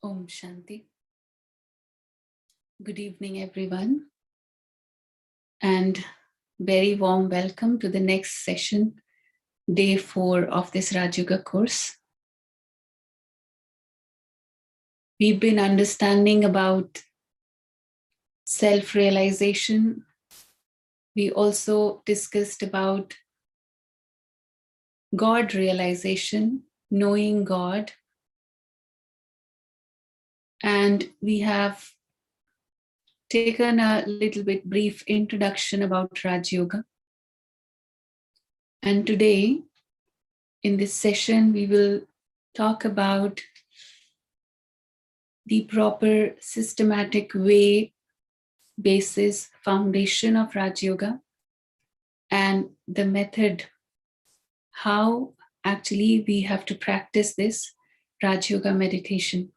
Om Shanti. Good evening, everyone, and very warm welcome to the next session, day 4 of this Rajyoga course. We've been understanding about self-realization. We also discussed about God realization, knowing God, and we have taken a little bit brief introduction about Rajyoga. And today, in this session, we will talk about the proper systematic way, basis, foundation of Rajyoga, and the method, how actually we have to practice this Rajyoga meditation.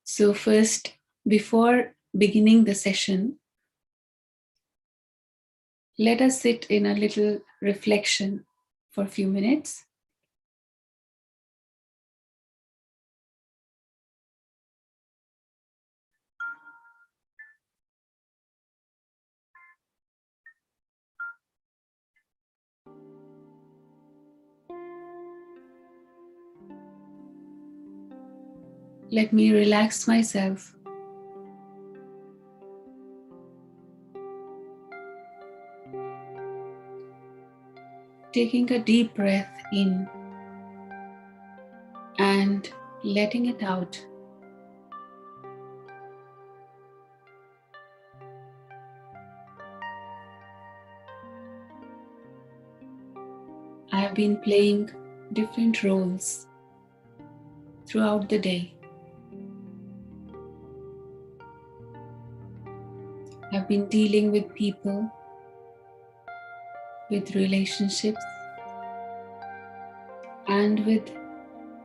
So first, before beginning the session, let us sit in a little reflection for a few minutes. Let me relax myself. Taking a deep breath in and letting it out. I have been playing different roles throughout the day. I've been dealing with people, with relationships, and with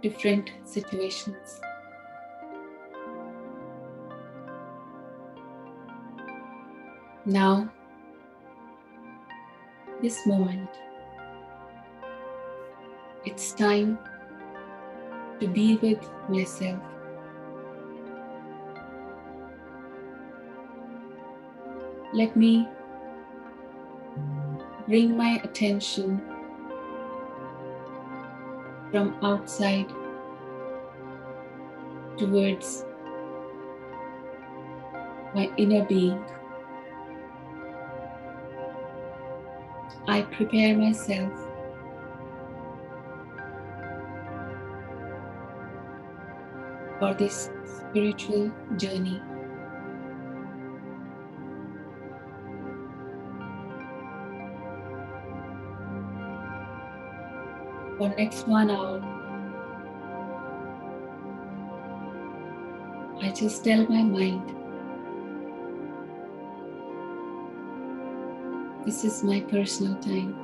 different situations. Now, this moment, it's time to be with myself. Let me bring my attention from outside towards my inner being. I prepare myself for this spiritual journey. For next 1 hour, I just tell my mind, this is my personal time.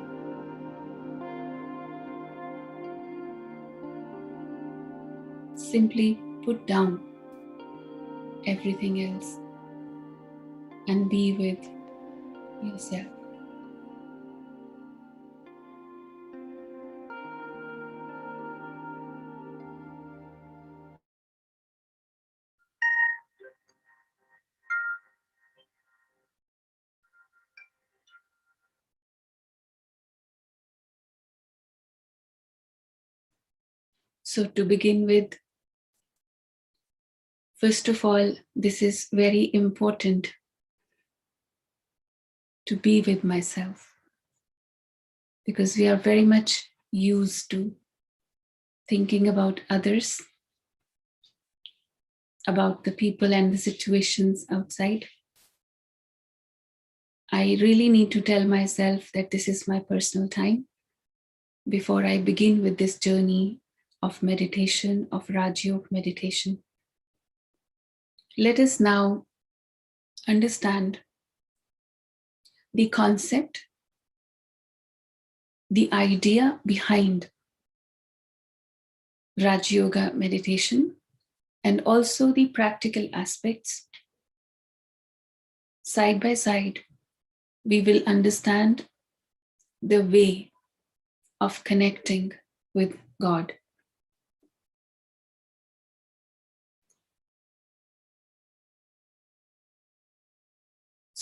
Simply put down everything else and be with yourself. So to begin with, first of all, this is very important to be with myself, because we are very much used to thinking about others, about the people and the situations outside. I really need to tell myself that this is my personal time before I begin with this journey of meditation, of Rajyoga meditation. Let us now understand the concept, the idea behind Rajyoga meditation, and also the practical aspects. Side by side, we will understand the way of connecting with God.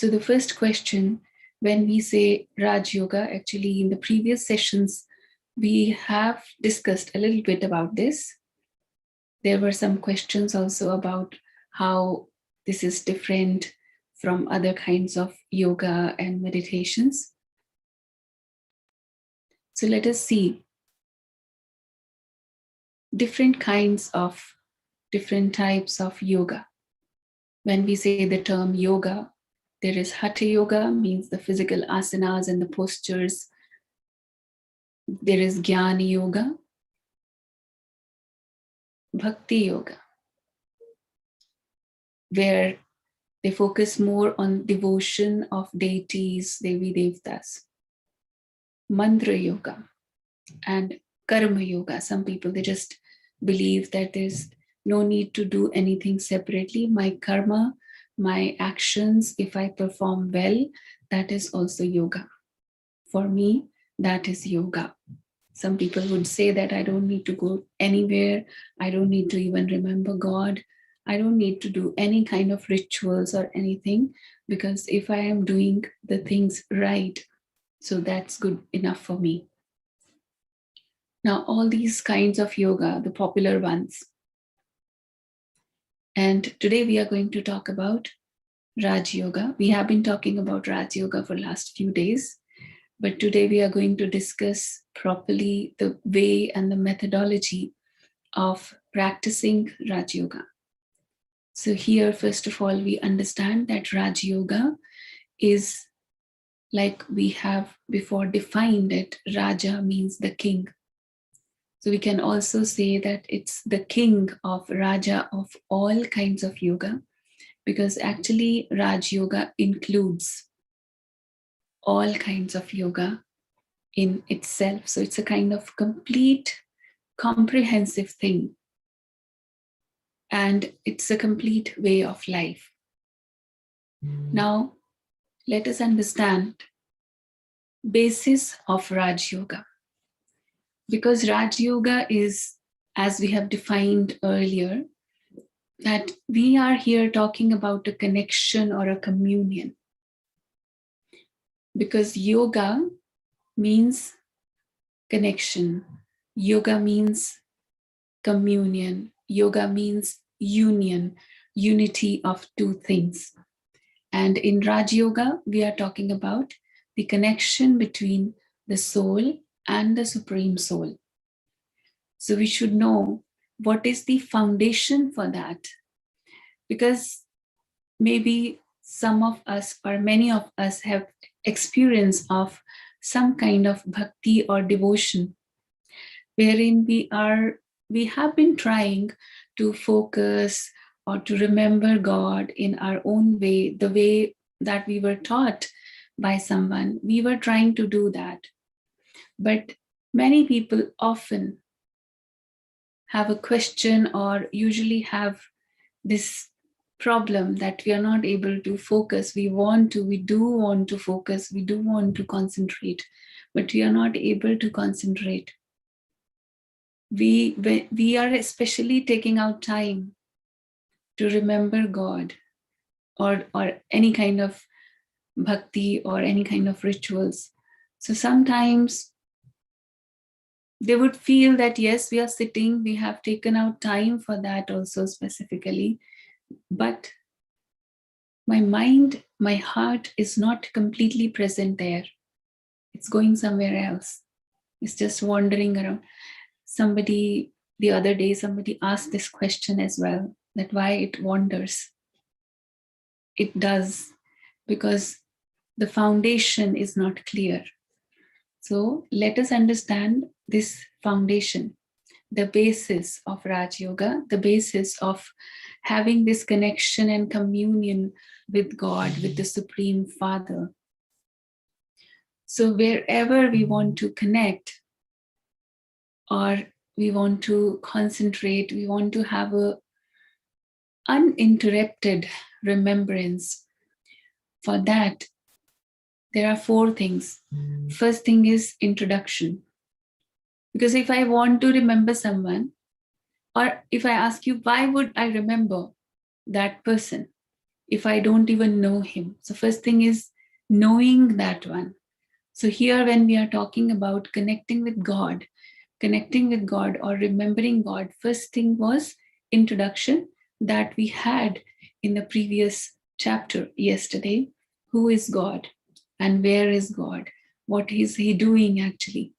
So the first question, when we say Raj Yoga, actually in the previous sessions, we have discussed a little bit about this. There were some questions also about how this is different from other kinds of yoga and meditations. So let us see different kinds of different types of yoga. When we say the term yoga, there is Hatha Yoga, means the physical asanas and the postures. There is Jnana Yoga, Bhakti Yoga, where they focus more on devotion of deities, Devi Devtas. Mantra Yoga and Karma Yoga. Some people, they just believe that there's no need to do anything separately. My karma, my actions, if I perform well, that is also yoga. For me, that is yoga. Some people would say that I don't need to go anywhere. I don't need to even remember God. I don't need to do any kind of rituals or anything, because if I am doing the things right, so that's good enough for me. Now, all these kinds of yoga, the popular ones. And today we are going to talk about Raj Yoga. We have been talking about Raj Yoga for the last few days, but today we are going to discuss properly the way and the methodology of practicing Raj Yoga. So here, first of all, we understand that Raj Yoga is, like we have before defined it, Raja means the king. So we can also say that it's the king of Raja of all kinds of yoga, because actually Raj Yoga includes all kinds of yoga in itself. So it's a kind of complete, comprehensive thing. And it's a complete way of life. Now, let us understand basis of Raj Yoga. Because Raj Yoga is, as we have defined earlier, that we are here talking about a connection or a communion. Because yoga means connection, yoga means communion, yoga means union, unity of two things. And in Raj Yoga, we are talking about the connection between the soul and the Supreme Soul. So we should know what is the foundation for that. Because maybe some of us or many of us have experience of some kind of bhakti or devotion, wherein we have been trying to focus or to remember God in our own way, the way that we were taught by someone. We were trying to do that. But many people often have a question or usually have this problem that we are not able to focus. We do want to focus, we do want to concentrate, but we are not able to concentrate. We are especially taking out time to remember God or any kind of bhakti or any kind of rituals. So sometimes they would feel that yes, we are sitting, we have taken out time for that also specifically, but my mind, my heart is not completely present there. It's going somewhere else. It's just wandering around. The other day, somebody asked this question as well, that why it wanders. It does, because the foundation is not clear. So let us understand this foundation, the basis of Raj Yoga, the basis of having this connection and communion with God, with the Supreme Father. So wherever we want to connect or we want to concentrate, we want to have a uninterrupted remembrance. For that, there are four things. First thing is introduction. Because if I want to remember someone, or if I ask you, why would I remember that person? if I don't even know him? So first thing is knowing that one. So here when we are talking about connecting with God or remembering God, first thing was introduction that we had in the previous chapter yesterday. Who is God and where is God? What is he doing actually?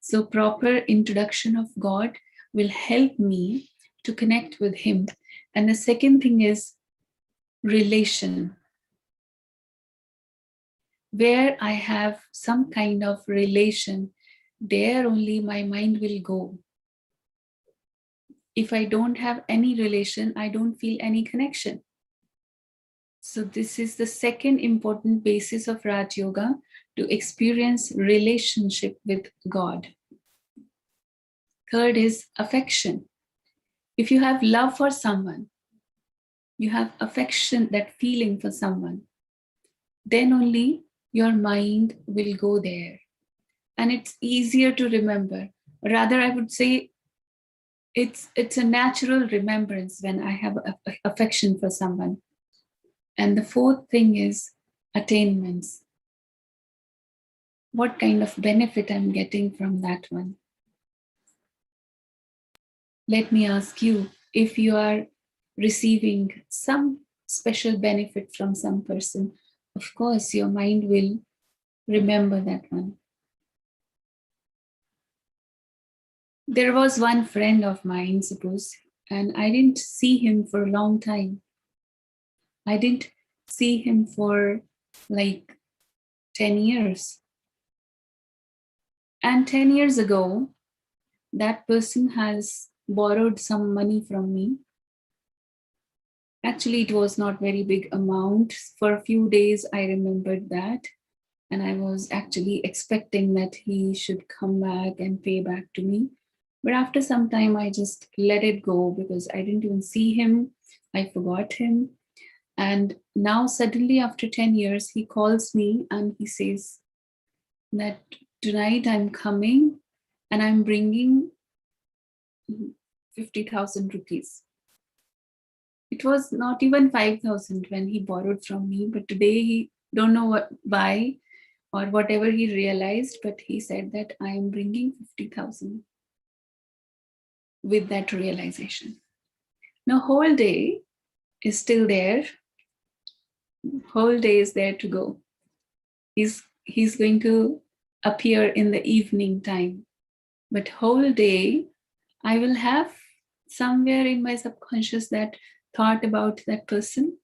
So proper introduction of God will help me to connect with him. And the second thing is relation. Where I have some kind of relation, there only my mind will go. If I don't have any relation, I don't feel any connection. So this is the second important basis of Raj Yoga, to experience relationship with God. Third is affection. If you have love for someone, you have affection, that feeling for someone, then only your mind will go there. And it's easier to remember. Rather, I would say it's a natural remembrance when I have affection for someone. And the fourth thing is attainments. What kind of benefit I'm getting from that one? Let me ask you, if you are receiving some special benefit from some person, of course, your mind will remember that one. There was one friend of mine, suppose, and I didn't see him for a long time. I didn't see him for like 10 years. And 10 years ago, that person has borrowed some money from me. Actually, it was not very big amount. For a few days, I remembered that. And I was actually expecting that he should come back and pay back to me. But after some time, I just let it go because I didn't even see him. I forgot him. And now suddenly after 10 years, he calls me and he says that tonight I'm coming and I'm bringing 50,000 rupees. It was not even 5,000 when he borrowed from me, but today he don't know why or whatever he realized, but he said that I am bringing 50,000 with that realization. Now whole day is still there. Whole day is there to go. He's going to appear in the evening time, but whole day I will have somewhere in my subconscious that thought about that person.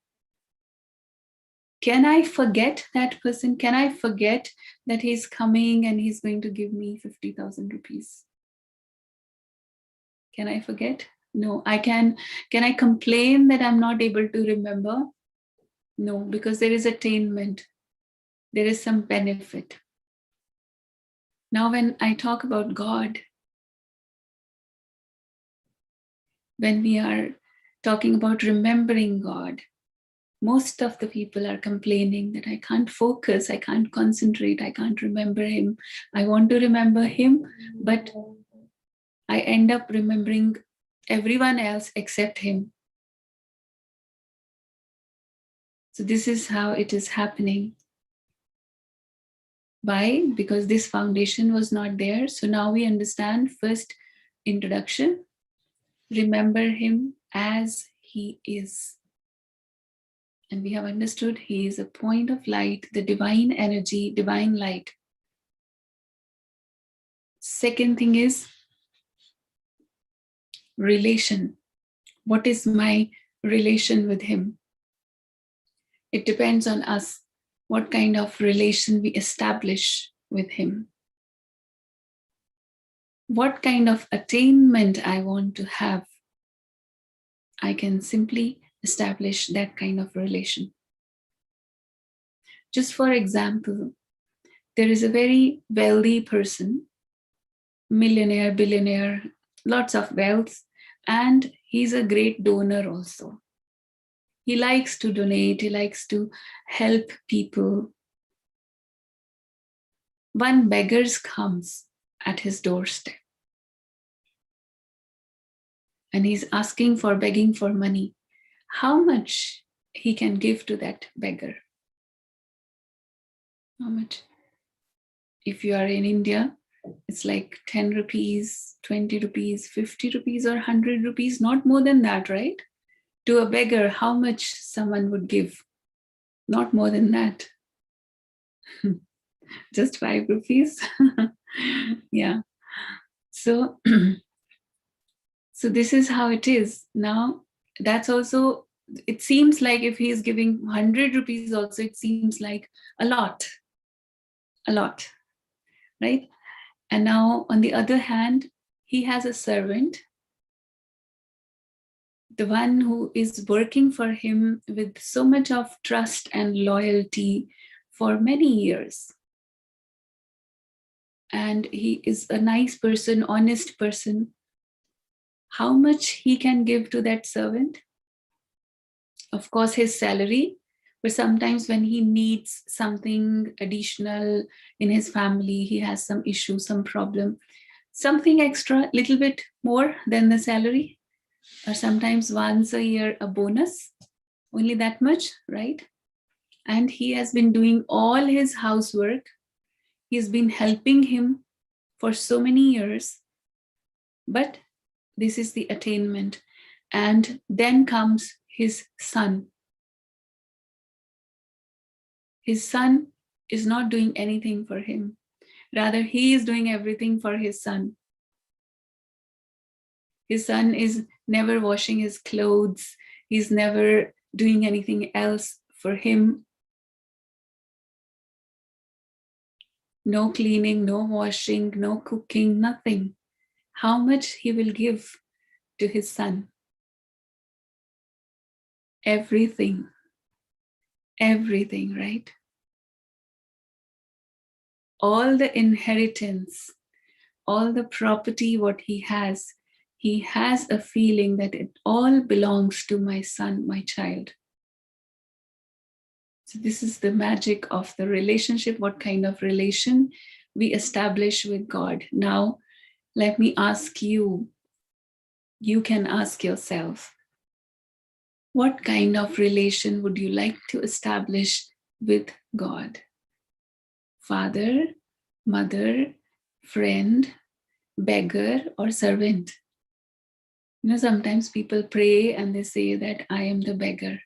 Can I forget that person? Can I forget that he's coming and he's going to give me 50,000 rupees? Can I forget? No, I can. Can I complain that I'm not able to remember? No, because there is attainment. There is some benefit. Now, when I talk about God, when we are talking about remembering God, most of the people are complaining that I can't focus, I can't concentrate, I can't remember him. I want to remember him, but I end up remembering everyone else except him. So this is how it is happening. Why? Because this foundation was not there. So now we understand first introduction. Remember him as he is. And we have understood he is a point of light, the divine energy, divine light. Second thing is relation. What is my relation with him? It depends on us what kind of relation we establish with him. What kind of attainment I want to have, I can simply establish that kind of relation. Just for example, there is a very wealthy person, millionaire, billionaire, lots of wealth, and he's a great donor also. He likes to donate, he likes to help people. One beggar comes at his doorstep and he's begging for money. How much he can give to that beggar? How much? If you are in India, it's like 10 rupees, 20 rupees, 50 rupees, or 100 rupees, not more than that, right? To a beggar, how much someone would give? Not more than that. Just 5 rupees. Yeah. So, so this is how it is. Now, that's also, it seems like if he is giving 100 rupees also, it seems like a lot, right? And now, on the other hand, he has a servant, the one who is working for him with so much of trust and loyalty for many years. And he is a nice person, honest person. How much he can give to that servant? Of course, his salary, but sometimes when he needs something additional in his family, he has some issue, some problem, something extra, little bit more than the salary, or sometimes once a year a bonus, only that much, right? And he has been doing all his housework. He's been helping him for so many years, but this is the attainment. And then comes his son. His son is not doing anything for him. Rather, he is doing everything for his son. His son is never washing his clothes. He's never doing anything else for him. No cleaning, no washing, no cooking, nothing. How much he will give to his son? Everything. Everything, right? All the inheritance, all the property, what he has a feeling that it all belongs to my son, my child. So this is the magic of the relationship, what kind of relation we establish with God. Now, let me ask you, you can ask yourself, what kind of relation would you like to establish with God? Father, mother, friend, beggar, or servant? You know, sometimes people pray and they say that I am the beggar.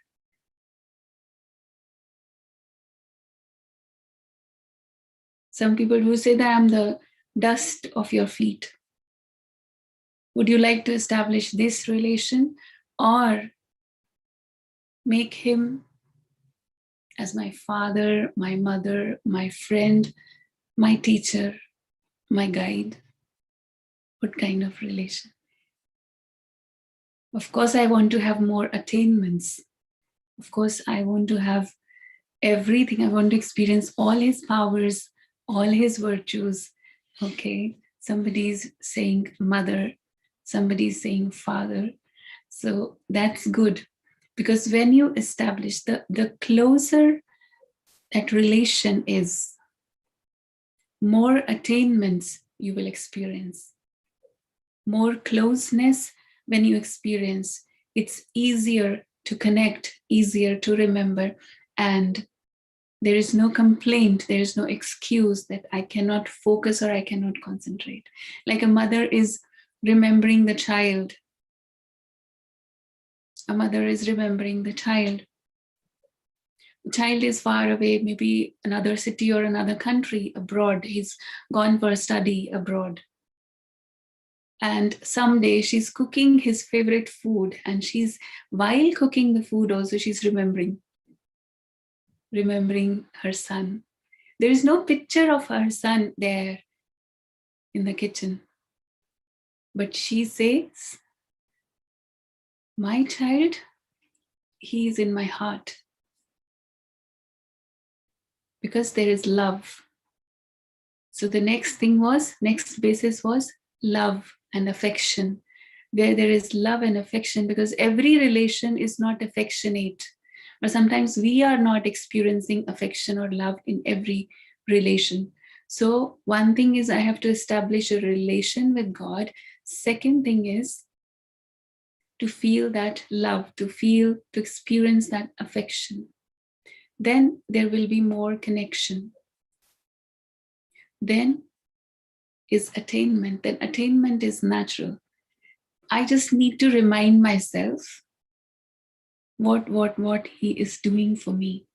Some people who say that I'm the dust of your feet. Would you like to establish this relation or make him as my father, my mother, my friend, my teacher, my guide? What kind of relation? Of course, I want to have more attainments. Of course, I want to have everything. I want to experience all his powers, all his virtues. Okay, somebody's saying mother, somebody's saying father. So that's good, because when you establish the closer that relation is, more attainments you will experience. More closeness when you experience, it's easier to connect, easier to remember, and there is no complaint, there is no excuse that I cannot focus or I cannot concentrate. Like a mother is remembering the child. A mother is remembering the child. The child is far away, maybe another city or another country, abroad. He's gone for a study abroad. And someday she's cooking his favorite food, and while cooking the food also, she's remembering her son. There is no picture of her son there in the kitchen. But she says, my child, he is in my heart. Because there is love. So the next basis was love and affection. Where there is love and affection, because every relation is not affectionate. Or sometimes we are not experiencing affection or love in every relation. So one thing is I have to establish a relation with God. Second thing is to feel that love, to experience that affection. Then there will be more connection. Then is attainment. Then attainment is natural. I just need to remind myself what he is doing for me.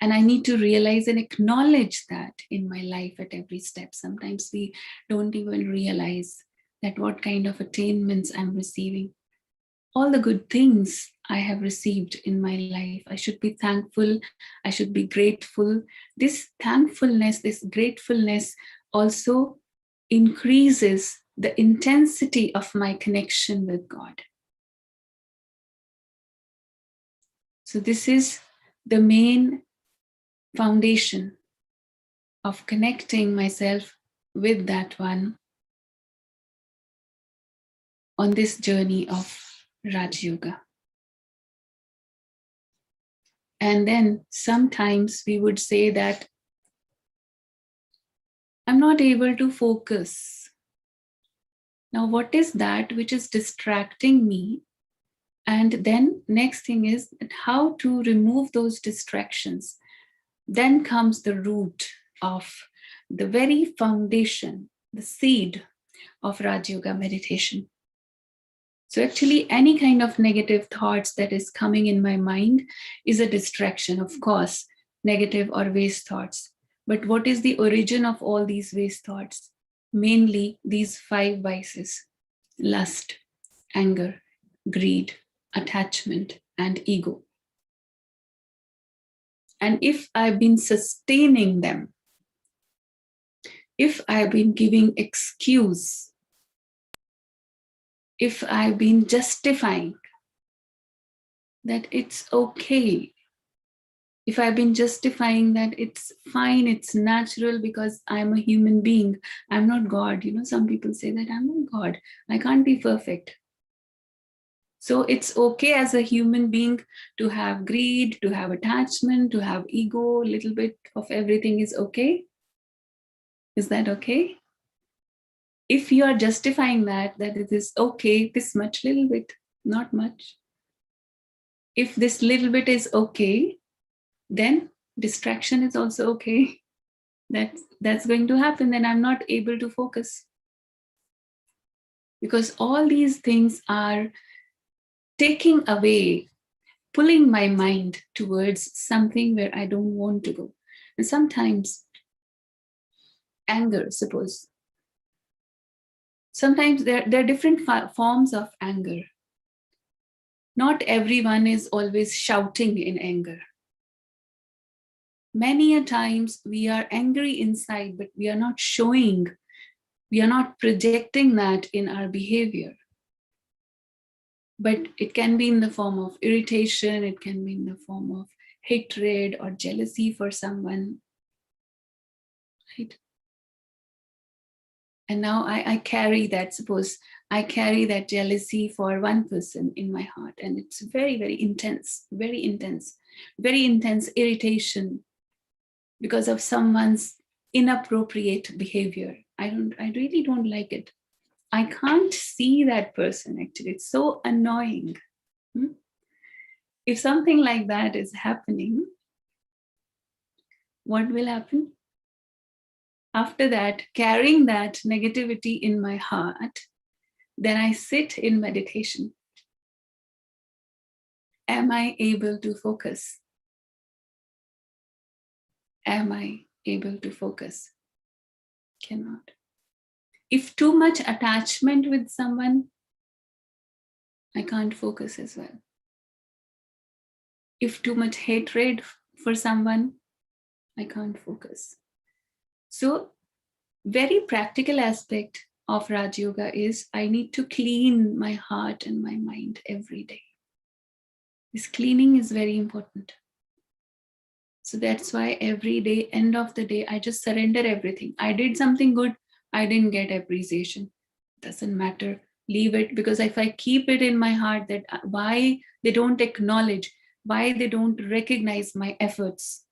And I need to realize and acknowledge that in my life at every step. Sometimes we don't even realize that what kind of attainments I'm receiving. All the good things I have received in my life. I should be thankful. I should be grateful. This thankfulness, this gratefulness also increases the intensity of my connection with God. So this is the main foundation of connecting myself with that one on this journey of Rajyoga. And then sometimes we would say that I'm not able to focus. Now, what is that which is distracting me? And then next thing is how to remove those distractions. Then comes the root of the very foundation, the seed of Rajyoga meditation. So actually any kind of negative thoughts that is coming in my mind is a distraction, of course, negative or waste thoughts. But what is the origin of all these waste thoughts? Mainly these 5 vices: lust, anger, greed, attachment, and ego. And if I've been sustaining them, if I've been giving excuse, if I've been justifying that it's okay, if I've been justifying that it's fine, it's natural because I'm a human being, I'm not God. You know, some people say that I'm not God, I can't be perfect. So it's okay as a human being to have greed, to have attachment, to have ego, a little bit of everything is okay. Is that okay? If you are justifying that it is okay, this much, little bit, not much. If this little bit is okay, then distraction is also okay. That's going to happen. Then I'm not able to focus. Because all these things are taking away, pulling my mind towards something where I don't want to go. And sometimes anger, suppose. Sometimes there are different forms of anger. Not everyone is always shouting in anger. Many a times we are angry inside, but we are not showing, we are not projecting that in our behavior. But it can be in the form of irritation, it can be in the form of hatred or jealousy for someone. Right? And now I carry that, suppose I carry that jealousy for one person in my heart, and it's very, very intense, very intense, very intense irritation because of someone's inappropriate behavior. I really don't like it. I can't see that person actually. It's so annoying. If something like that is happening, what will happen? After that, carrying that negativity in my heart, then I sit in meditation. Am I able to focus? Am I able to focus? Cannot. If too much attachment with someone, I can't focus as well. If too much hatred for someone, I can't focus. So, very practical aspect of Raj Yoga is I need to clean my heart and my mind every day. This cleaning is very important. So that's why every day, end of the day, I just surrender everything. I did something good, I didn't get appreciation. Doesn't matter, leave it, because if I keep it in my heart that why they don't acknowledge, why they don't recognize my efforts.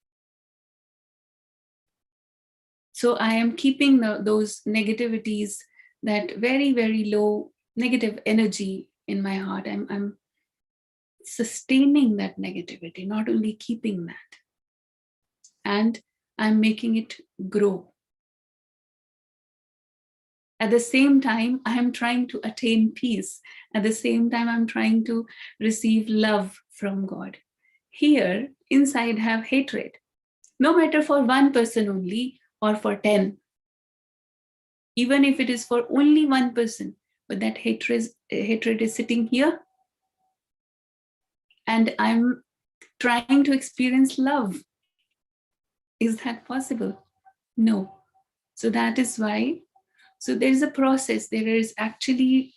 So I am keeping those negativities, that very, very low negative energy in my heart. I'm sustaining that negativity, not only keeping that. And I'm making it grow. At the same time, I am trying to attain peace. At the same time, I'm trying to receive love from God. Here, inside, have hatred. No matter for one person only or for 10, even if it is for only one person, but that hatred is sitting here, and I'm trying to experience love. Is that possible? No. So that is why, so there is a process. There is actually,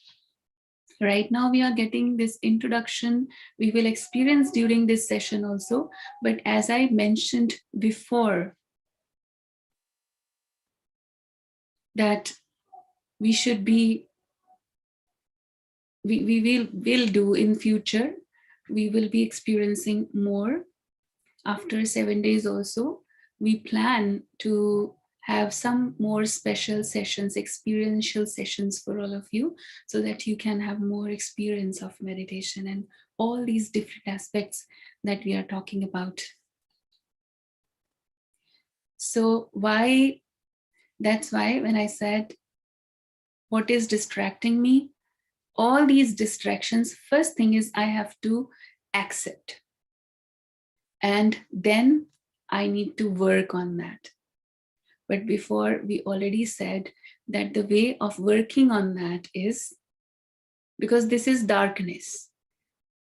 right now we are getting this introduction. We will experience during this session also. But as I mentioned before, that we should be, we will do in future. We will be experiencing more after 7 days also. We plan to have some more special sessions, experiential sessions for all of you, so that you can have more experience of meditation and all these different aspects that we are talking about. So that's why when I said, what is distracting me? All these distractions, first thing is I have to accept. And then I need to work on that. But before, we already said that the way of working on that is, because this is darkness,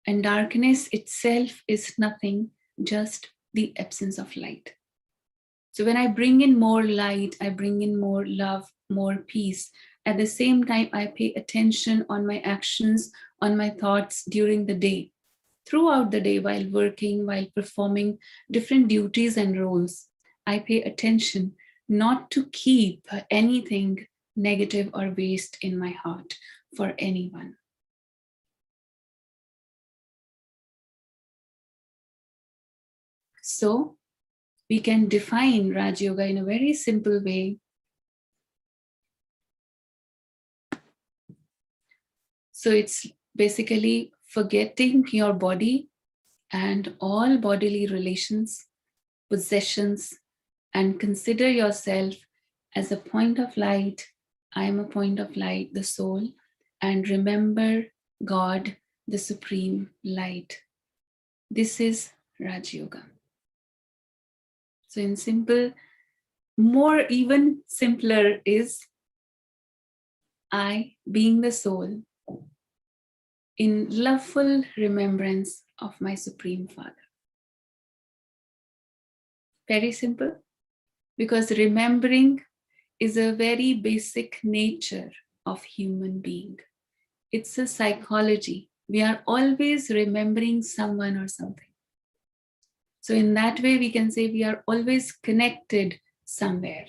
and darkness itself is nothing, just the absence of light. So when I bring in more light, I bring in more love, more peace. At the same time, I pay attention on my actions, on my thoughts during the day, throughout the day, while working, while performing different duties and roles. I pay attention not to keep anything negative or waste in my heart for anyone. So we can define Raj Yoga in a very simple way. So it's basically forgetting your body and all bodily relations, possessions, and consider yourself as a point of light. I am a point of light, the soul, and remember God, the supreme light. This is Raj Yoga. So in simple, more even simpler is I, being the soul, in loveful remembrance of my Supreme Father. Very simple, because remembering is a very basic nature of human being. It's a psychology. We are always remembering someone or something. So in that way, we can say we are always connected somewhere.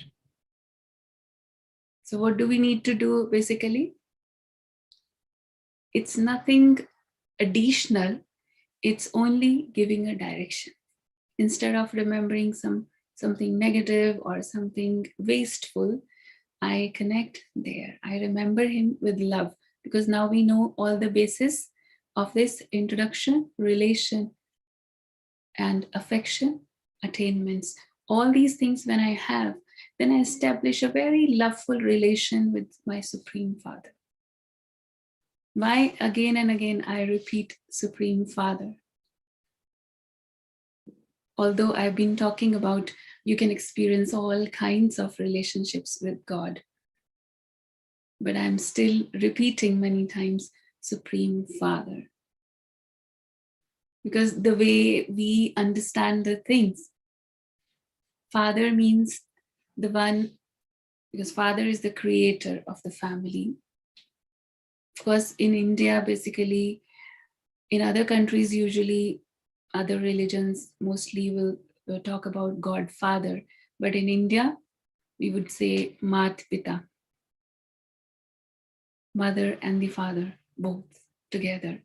So what do we need to do basically? It's nothing additional. It's only giving a direction. Instead of remembering something negative or something wasteful, I connect there. I remember him with love, because now we know all the basis of this introduction, relation and affection, attainments. All these things when I have, then I establish a very loveful relation with my Supreme Father. Why again and again I repeat Supreme Father? Although I've been talking about you can experience all kinds of relationships with God, but I'm still repeating many times Supreme Father. Because the way we understand the things, Father means the one, because Father is the creator of the family. Of course, in India, basically, in other countries, usually other religions mostly will talk about God Father. But in India, we would say Mat Pita, mother and the father, both together.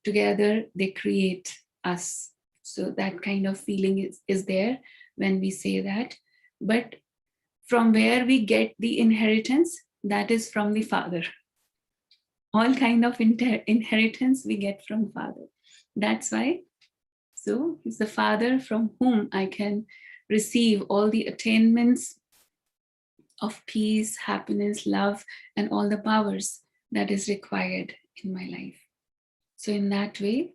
Together, they create us. So that kind of feeling is there when we say that. But from where we get the inheritance, that is from the father. all kind of inheritance we get from Father. That's why. So he's the Father from whom I can receive all the attainments of peace, happiness, love, and all the powers that is required in my life. So in that way,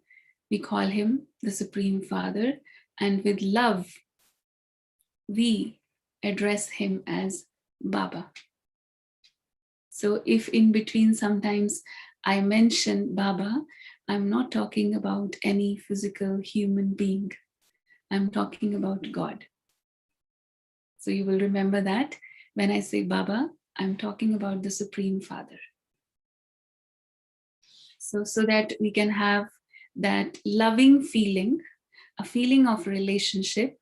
we call him the Supreme Father, and with love, we address him as Baba. So if in between sometimes I mention Baba, I'm not talking about any physical human being. I'm talking about God. So you will remember that when I say Baba, I'm talking about the Supreme Father. So that we can have that loving feeling, a feeling of relationship.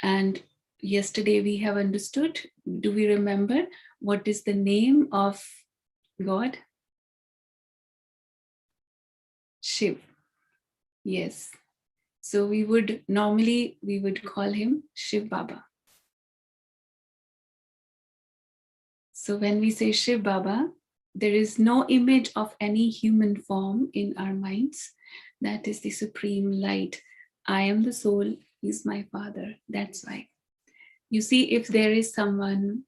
And yesterday we have understood, do we remember what is the name of God? Shiv. Yes. So we would call him Shiv Baba. So when we say Shiv Baba, there is no image of any human form in our minds. That is the supreme light. I am the soul, he's my father. That's why. You see, if there is someone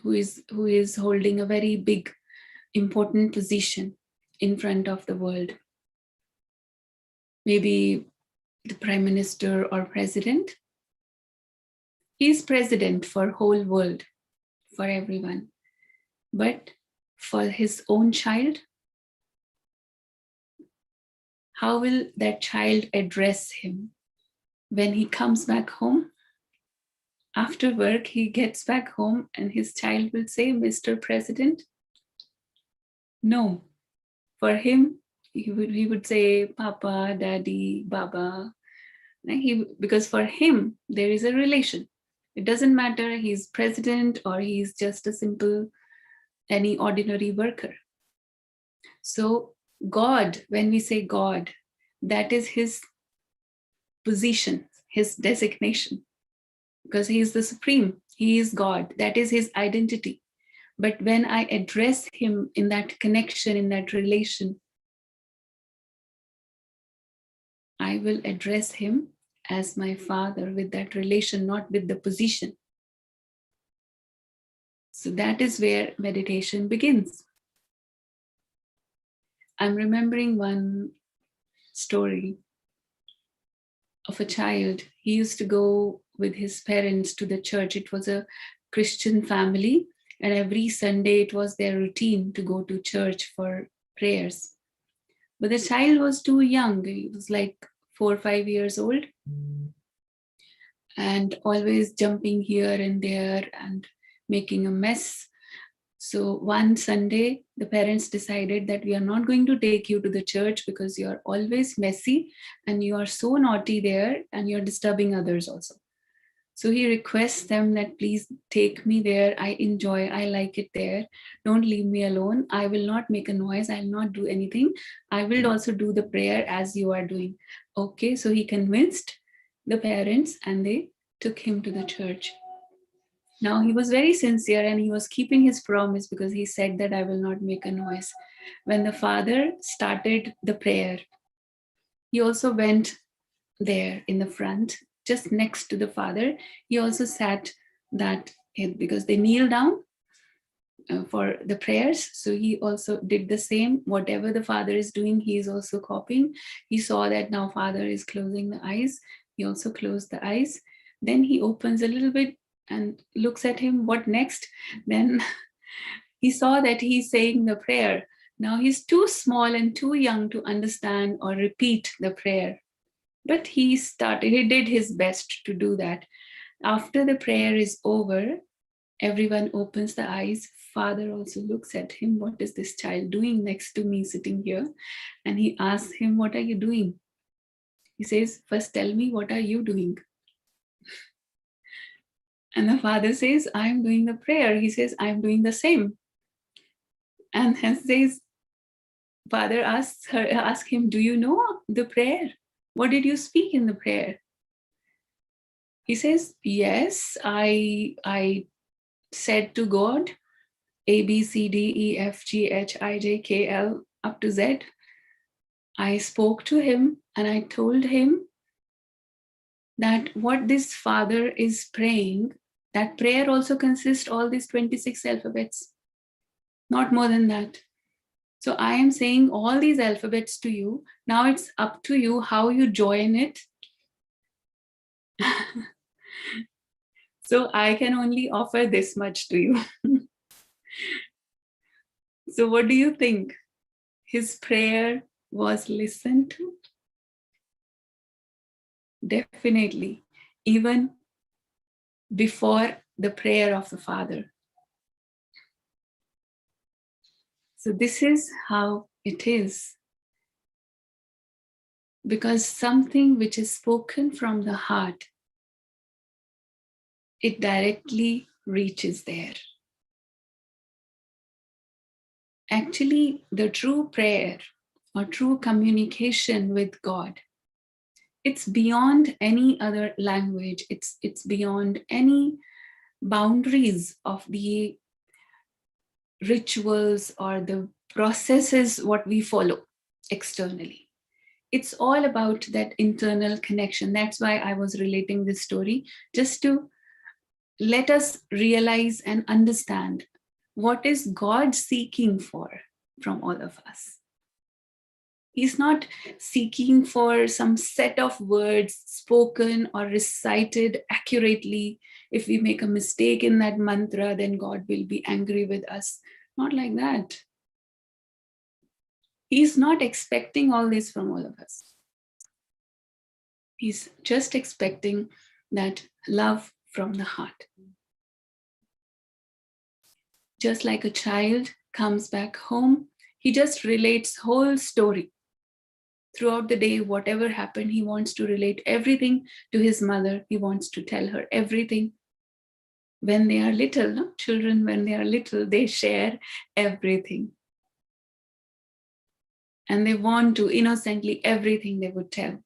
who is holding a very big, important position in front of the world, maybe the prime minister or president, he is president for whole world, for everyone. But for his own child, how will that child address him when he comes back home? After work, he gets back home and his child will say, Mr. President? No. For him, he would say, Papa, Daddy, Baba. Because for him, there is a relation. It doesn't matter he's president or he's just a simple, any ordinary worker. So God, when we say God, that is his position, his designation, because he is the supreme, he is God, that is his identity. But when I address him in that connection, in that relation, I will address him as my father with that relation, not with the position. So that is where meditation begins. I'm remembering one story of a child. He used to go with his parents to the church. It was a Christian family, and every Sunday it was their routine to go to church for prayers. But the child was too young. He was like 4 or 5 years old, and always jumping here and there and making a mess. So one Sunday, the parents decided that we are not going to take you to the church because you are always messy and you are so naughty there and you're disturbing others also. So he requests them that please take me there. I enjoy, I like it there. Don't leave me alone. I will not make a noise. I'll not do anything. I will also do the prayer as you are doing. Okay, so he convinced the parents and they took him to the church. Now he was very sincere and he was keeping his promise because he said that I will not make a noise. When the father started the prayer, he also went there in the front, just next to the father. He also sat that because they kneel down for the prayers. So he also did the same. Whatever the father is doing, he is also copying. He saw that now father is closing the eyes. He also closed the eyes. Then he opens a little bit and looks at him. What next? Then he saw that he's saying the prayer. Now he's too small and too young to understand or repeat the prayer. But he did his best to do that. After the prayer is over, everyone opens the eyes. Father also looks at him. What is this child doing next to me sitting here? And he asks him, what are you doing? He says, first tell me, what are you doing? And the father says, I'm doing the prayer. He says, I'm doing the same. And then says, father asks him, do you know the prayer? What did you speak in the prayer? He says, yes, I said to God A, B, C, D, E, F, G, H, I, J, K, L, up to Z. I spoke to him and I told him that what this father is praying, that prayer also consists all these 26 alphabets, not more than that. So I am saying all these alphabets to you. Now it's up to you how you join it. So I can only offer this much to you. So what do you think? His prayer was listened to? Definitely. Even before the prayer of the Father. So this is how it is. Because something which is spoken from the heart, it directly reaches there. Actually, the true prayer or true communication with God, it's beyond any other language. It's beyond any boundaries of the rituals or the processes what we follow externally. It's all about that internal connection. That's why I was relating this story, just to let us realize and understand what is God seeking for from all of us. He's not seeking for some set of words spoken or recited accurately. If we make a mistake in that mantra, then God will be angry with us. Not like that. He's not expecting all this from all of us. He's just expecting that love from the heart. Just like a child comes back home, he just relates whole story. Throughout the day, whatever happened, he wants to relate everything to his mother. He wants to tell her everything. When they are little, no? Children, when they are little, they share everything. And they want to innocently everything they would tell.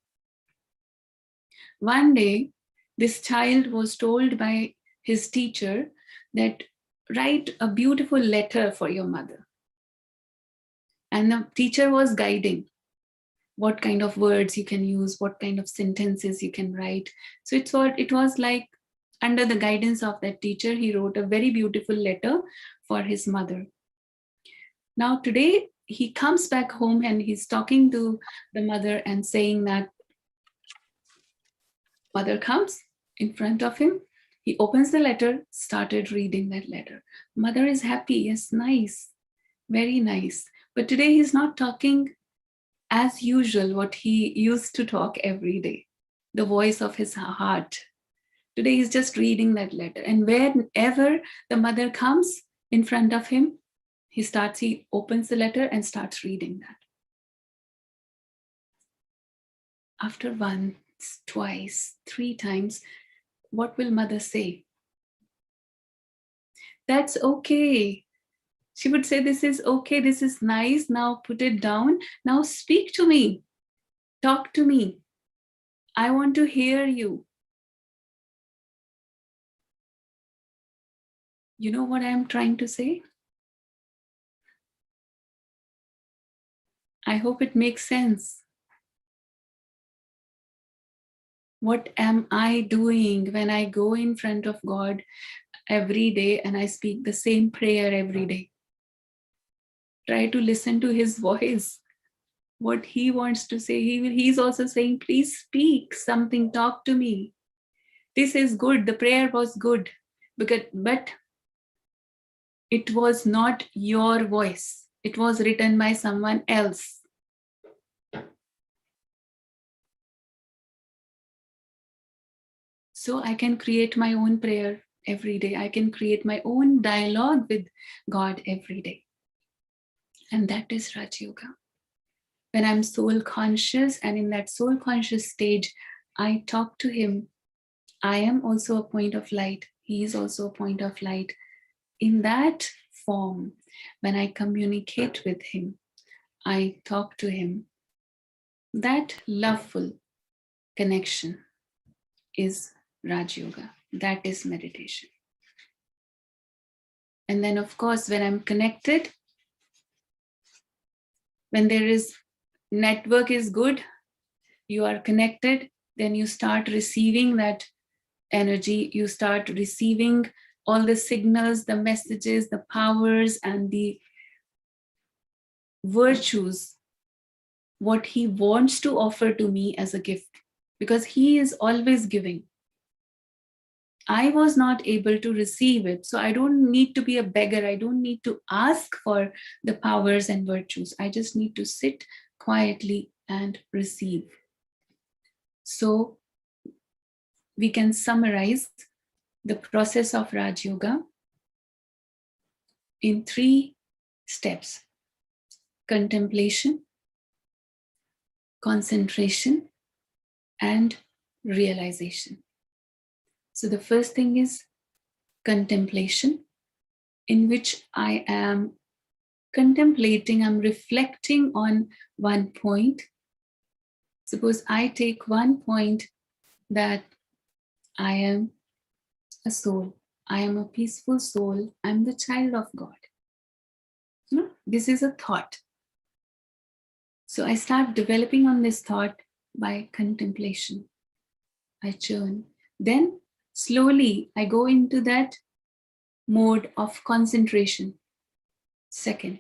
One day, this child was told by his teacher that write a beautiful letter for your mother. And the teacher was guiding what kind of words you can use, what kind of sentences you can write. So it was like under the guidance of that teacher, he wrote a very beautiful letter for his mother. Now today, he comes back home and he's talking to the mother and saying that mother comes in front of him. He opens the letter, started reading that letter. Mother is happy. Yes, nice. Very nice. But today he's not talking as usual, what he used to talk every day, the voice of his heart. Today he's just reading that letter. And whenever the mother comes in front of him, he opens the letter and starts reading that. After once, twice, three times, what will mother say? That's okay. She would say, this is okay, this is nice, now put it down. Now speak to me, talk to me. I want to hear you. You know what I'm trying to say? I hope it makes sense. What am I doing when I go in front of God every day and I speak the same prayer every day? Try to listen to his voice, what he wants to say. He's also saying, please speak something, talk to me. This is good. The prayer was good, but it was not your voice. It was written by someone else. So I can create my own prayer every day. I can create my own dialogue with God every day. And that is Rajyoga. When I'm soul conscious, and in that soul conscious stage, I talk to him. I am also a point of light. He is also a point of light. In that form, when I communicate with him, I talk to him. That loveful connection is Rajyoga. That is meditation. And then, of course, when I'm connected, when there is network is good, you are connected, then you start receiving that energy, you start receiving all the signals, the messages, the powers, and the virtues, what he wants to offer to me as a gift, because he is always giving. I was not able to receive it, so I don't need to be a beggar. I don't need to ask for the powers and virtues. I just need to sit quietly and receive. So we can summarize the process of Raj Yoga in 3 steps: contemplation, concentration, and realization. So the first thing is contemplation, in which I am contemplating, I'm reflecting on one point. Suppose I take one point that I am a soul, I am a peaceful soul, I'm the child of God. No, this is a thought. So I start developing on this thought by contemplation. I churn. Then slowly I go into that mode of concentration. Second,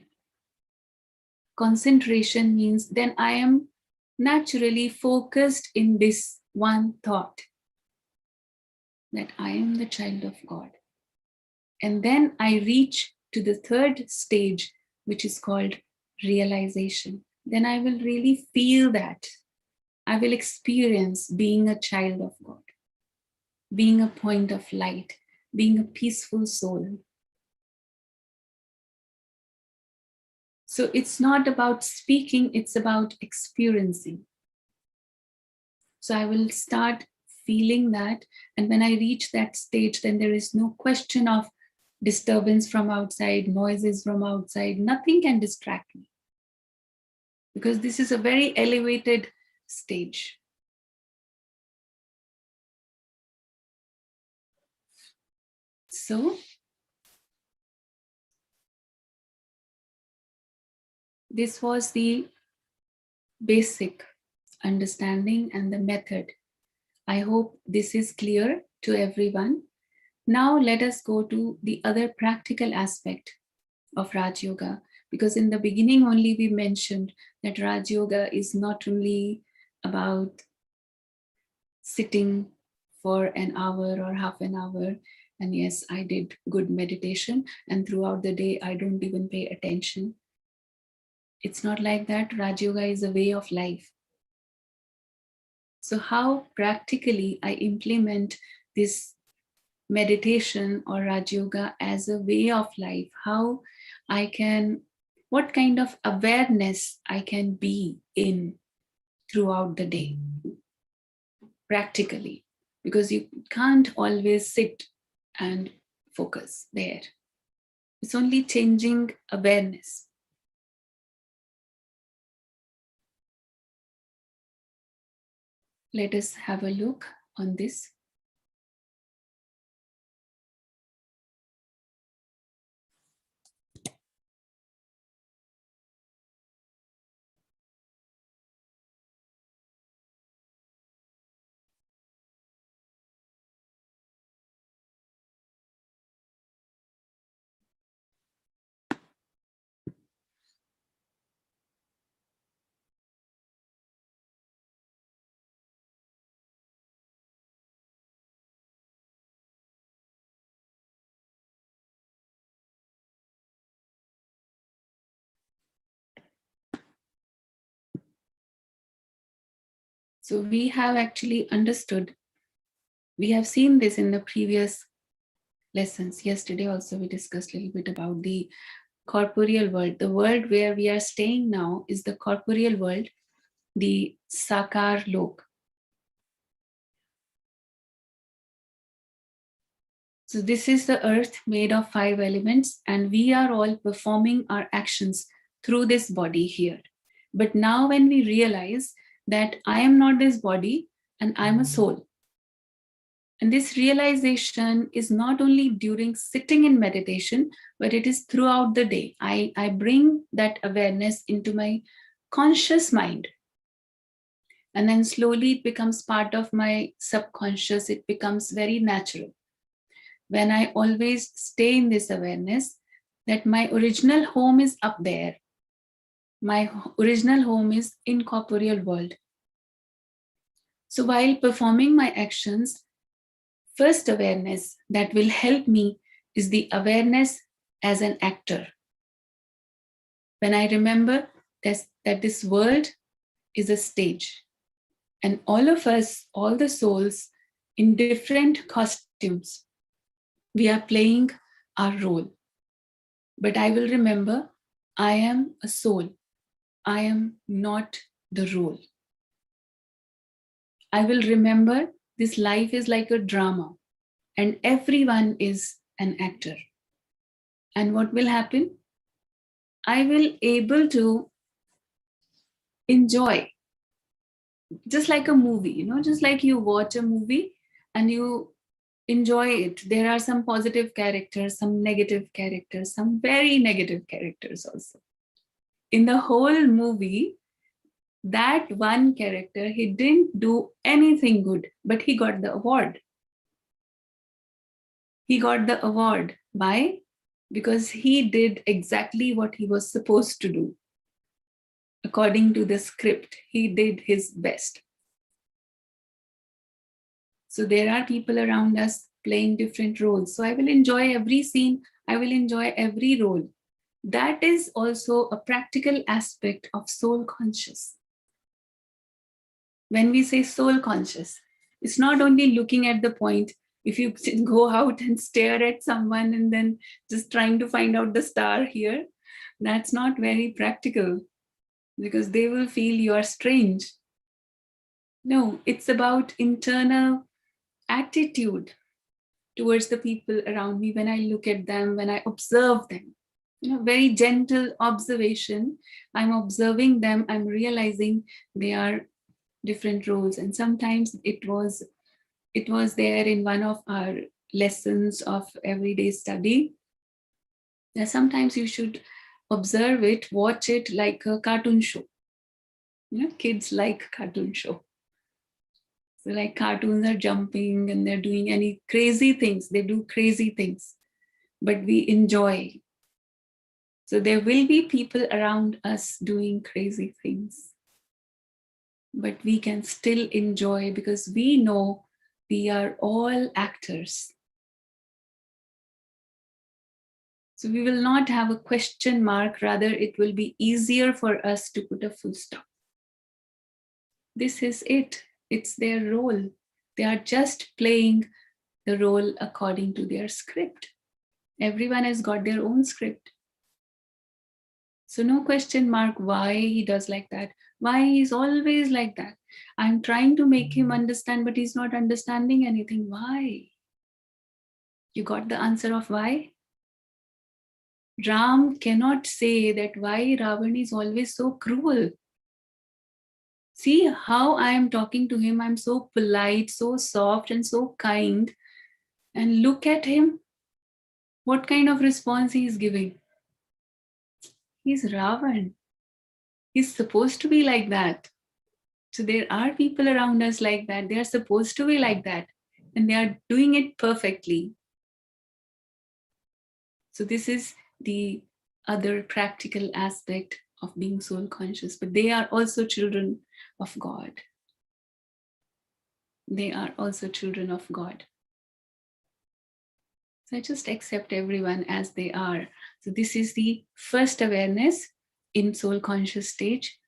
concentration means then I am naturally focused in this one thought, that I am the child of God. And then I reach to the third stage, which is called realization. Then I will really feel that. I will experience being a child of God, being a point of light, being a peaceful soul. So it's not about speaking, it's about experiencing. So I will start feeling that. And when I reach that stage, then there is no question of disturbance from outside, noises from outside. Nothing can distract me, because this is a very elevated stage. So this was the basic understanding and the method. I hope this is clear to everyone. Now let us go to the other practical aspect of Raj Yoga, because in the beginning only we mentioned that Raj Yoga is not only about sitting for an hour or half an hour, and yes, I did good meditation, and throughout the day I don't even pay attention. It's not like that. Raj Yoga is a way of life. So how practically I implement this meditation or Raj Yoga as a way of life, how I can, what kind of awareness I can be in throughout the day, practically, because you can't always sit and focus there. It's only changing awareness. Let us have a look on this. So we have actually understood, we have seen this in the previous lessons. Yesterday also we discussed a little bit about the corporeal world. The world where we are staying now is the corporeal world, the Sakar Lok. So this is the earth made of 5 elements, and we are all performing our actions through this body here. But now when we realize that I am not this body and I'm a soul, And this realization is not only during sitting in meditation, but it is throughout the day. I bring that awareness into my conscious mind. And then slowly it becomes part of my subconscious. It becomes very natural. When I always stay in this awareness that my original home is up there. My original home is incorporeal world. So while performing my actions, first awareness that will help me is the awareness as an actor. When I remember that this world is a stage, and all of us, all the souls in different costumes, we are playing our role. But I will remember, I am a soul. I am not the role. I will remember this life is like a drama and everyone is an actor. And what will happen? I will able to enjoy, just like a movie, just like you watch a movie and you enjoy it. There are some positive characters, some negative characters, some very negative characters also. In the whole movie, that one character, he didn't do anything good, but he got the award. He got the award. Why? Because he did exactly what he was supposed to do. According to the script, he did his best. So there are people around us playing different roles. So I will enjoy every scene. I will enjoy every role. That is also a practical aspect of soul conscious. When we say soul conscious, it's not only looking at the point. If you go out and stare at someone and then just trying to find out the star here, that's not very practical because they will feel you are strange. No, it's about internal attitude towards the people around me when I look at them, when I observe them. Very gentle observation. I'm observing them, I'm realizing they are different roles. And sometimes it was there in one of our lessons of everyday study. That sometimes you should observe it, watch it like a cartoon show. Kids like cartoon show. So like cartoons are jumping and they're doing any crazy things. They do crazy things, but we enjoy. So there will be people around us doing crazy things, but we can still enjoy because we know we are all actors. So we will not have a question mark, rather it will be easier for us to put a full stop. This is it. It's their role. They are just playing the role according to their script. Everyone has got their own script. So no question mark why he does like that, why he's always like that. I'm trying to make him understand, but he's not understanding anything. Why? You got the answer of why? Ram cannot say that why Ravan is always so cruel. See how I am talking to him. I'm so polite, so soft, and so kind. And look at him. What kind of response he is giving? He's Ravan. He's supposed to be like that. So there are people around us like that. They are supposed to be like that. And they are doing it perfectly. So this is the other practical aspect of being soul conscious. But they are also children of God. They are also children of God. So I just accept everyone as they are. So this is the first awareness in soul conscious stage.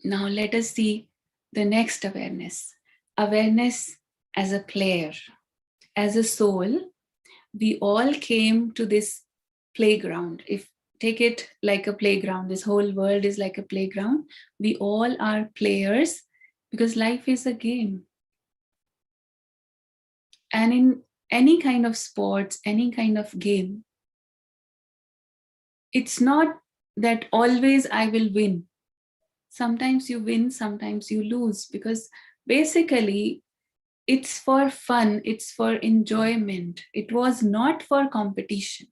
Now let us see the next awareness. Awareness as a player. As a soul, we all came to this playground. If take it like a playground, this whole world is like a playground. We all are players because life is a game. And in any kind of sports, any kind of game, it's not that always I will win. Sometimes you win, sometimes you lose, because basically It's for fun, it's for enjoyment. It was not for competition.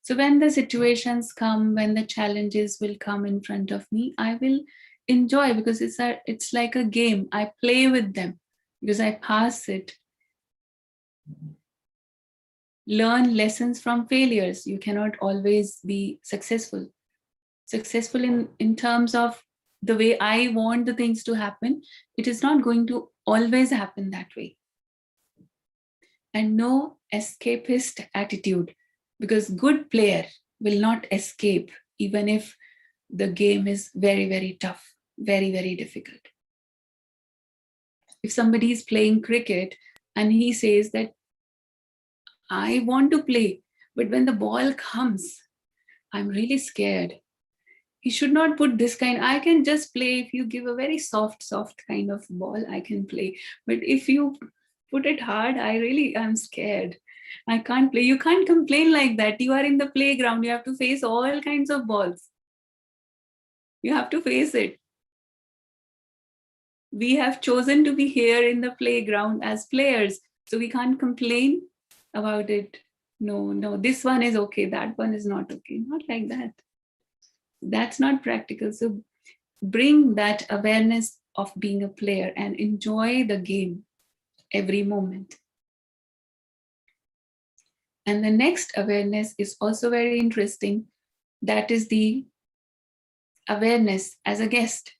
So when the situations come, when the challenges will come in front of me, I will enjoy, because it's like a game. I play with them because I pass it. Learn lessons from failures. You cannot always be successful. Successful in terms of the way I want the things to happen, it is not going to always happen that way. And no escapist attitude, because good player will not escape even if the game is very, very tough, very, very difficult. If somebody is playing cricket and he says that I want to play, but when the ball comes, I'm really scared. He should not put this kind. I can just play. If you give a very soft kind of ball, I can play. But if you put it hard, I'm scared. I can't play. You can't complain like that. You are in the playground. You have to face all kinds of balls. You have to face it. We have chosen to be here in the playground as players, so we can't complain about it. No, this one is okay, that one is not okay. Not like that. That's not practical. So bring that awareness of being a player and enjoy the game every moment. And the next awareness is also very interesting. That is the awareness as a guest.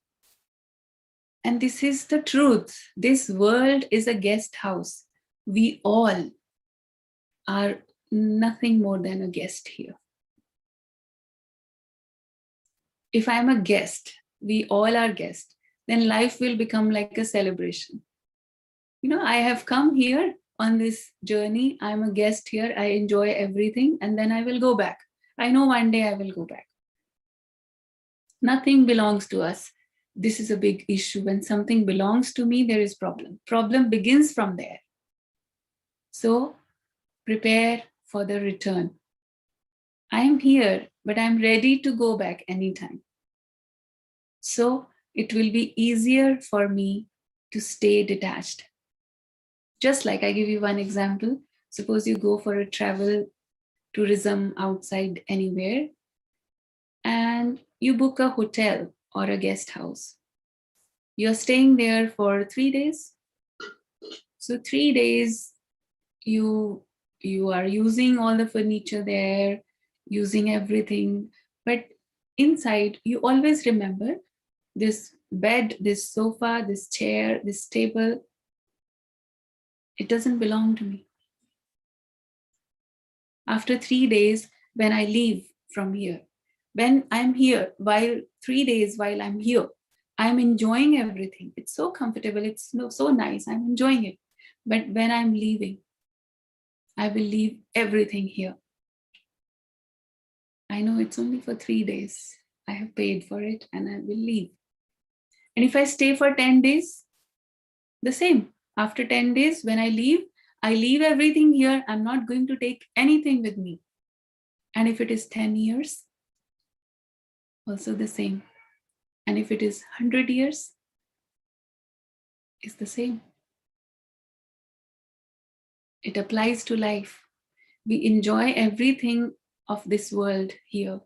And this is the truth. This world is a guest house. We all are nothing more than a guest here. If I'm a guest, we all are guests, then life will become like a celebration. I have come here on this journey. I'm a guest here. I enjoy everything, and then I will go back. I know one day I will go back. Nothing belongs to us. This is a big issue. When something belongs to me, there is problem. Problem begins from there. So prepare for the return. I am here, but I'm ready to go back anytime. So it will be easier for me to stay detached. Just like I give you one example. Suppose you go for a travel tourism outside anywhere and you book a hotel or a guest house. You're staying there for 3 days. So 3 days you are using all the furniture there, using everything. But inside, you always remember this bed, this sofa, this chair, this table. It doesn't belong to me. After 3 days, when I leave from here, when I'm here, while 3 days while I'm here, I'm enjoying everything. It's so comfortable. It's so nice. I'm enjoying it. But when I'm leaving, I will leave everything here. I know it's only for 3 days. I have paid for it and I will leave. And if I stay for 10 days, the same. After 10 days, when I leave everything here. I'm not going to take anything with me. And if it is 10 years, also the same. And if it is 100 years, it's the same. It applies to life. We enjoy everything of this world here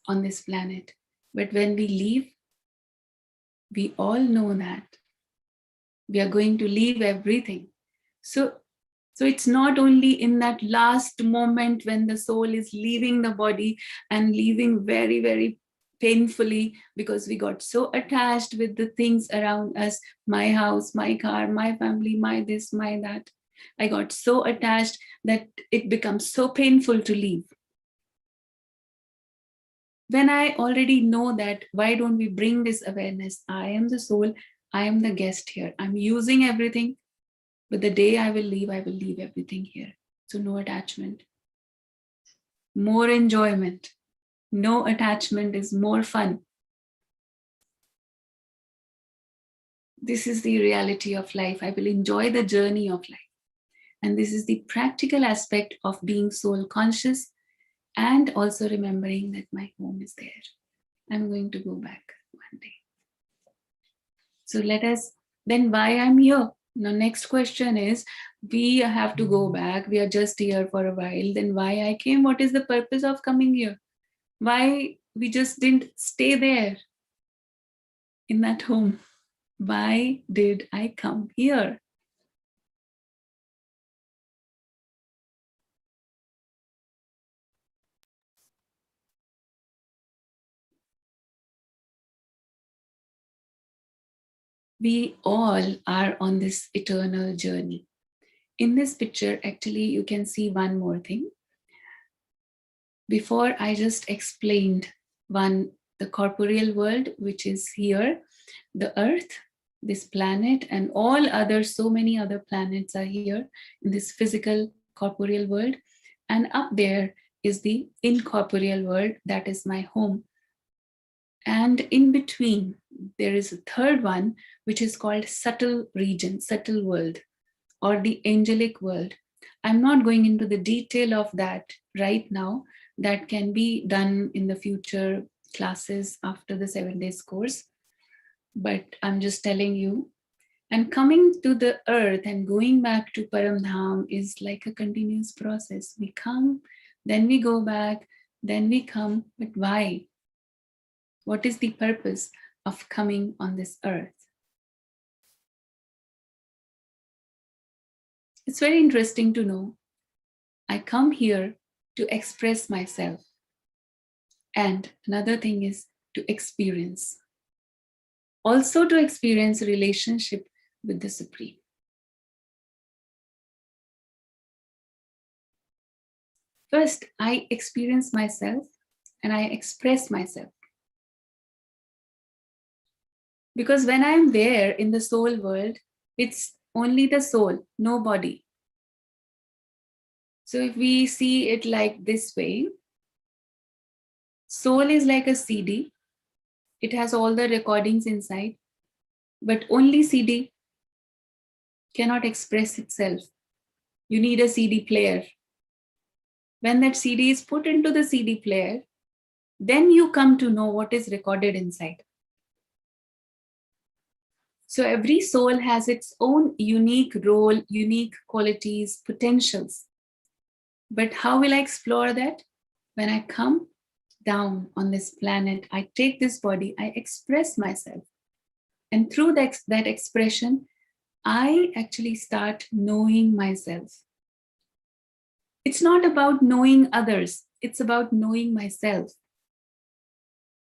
on this planet. But when we leave, we all know that we are going to leave everything. So it's not only in that last moment when the soul is leaving the body and leaving very, very painfully, because we got so attached with the things around us, my house, my car, my family, my this, my that. I got so attached that it becomes so painful to leave. When I already know that, why don't we bring this awareness? I am the soul, I am the guest here. I'm using everything, but the day I will leave everything here. So no attachment. More enjoyment. No attachment is more fun. This is the reality of life. I will enjoy the journey of life. And this is the practical aspect of being soul conscious and also remembering that my home is there. I'm going to go back one day. So let us, then why I'm here? Now, next question is, we have to go back. We are just here for a while. Then why I came? What is the purpose of coming here? Why we just didn't stay there in that home? Why did I come here? We all are on this eternal journey. In this picture, actually, you can see one more thing. Before, I just explained the corporeal world, which is here, the earth, this planet, and all other, so many other planets are here in this physical corporeal world. And up there is the incorporeal world, that is my home. And in between, there is a third one, which is called subtle region, subtle world, or the angelic world. I'm not going into the detail of that right now. That can be done in the future classes after the 7 days course. But I'm just telling you. And coming to the earth and going back to Paramdham is like a continuous process. We come, then we go back, then we come. But why? What is the purpose of coming on this earth? It's very interesting to know. I come here to express myself. And another thing is to experience. Also to experience a relationship with the Supreme. First, I experience myself and I express myself. Because when I'm there in the soul world, it's only the soul, no body. So if we see it like this way, soul is like a CD. It has all the recordings inside, but only CD cannot express itself. You need a CD player. When that CD is put into the CD player, then you come to know what is recorded inside. So every soul has its own unique role, unique qualities, potentials. But how will I explore that? When I come down on this planet, I take this body, I express myself. And through that expression, I actually start knowing myself. It's not about knowing others, it's about knowing myself.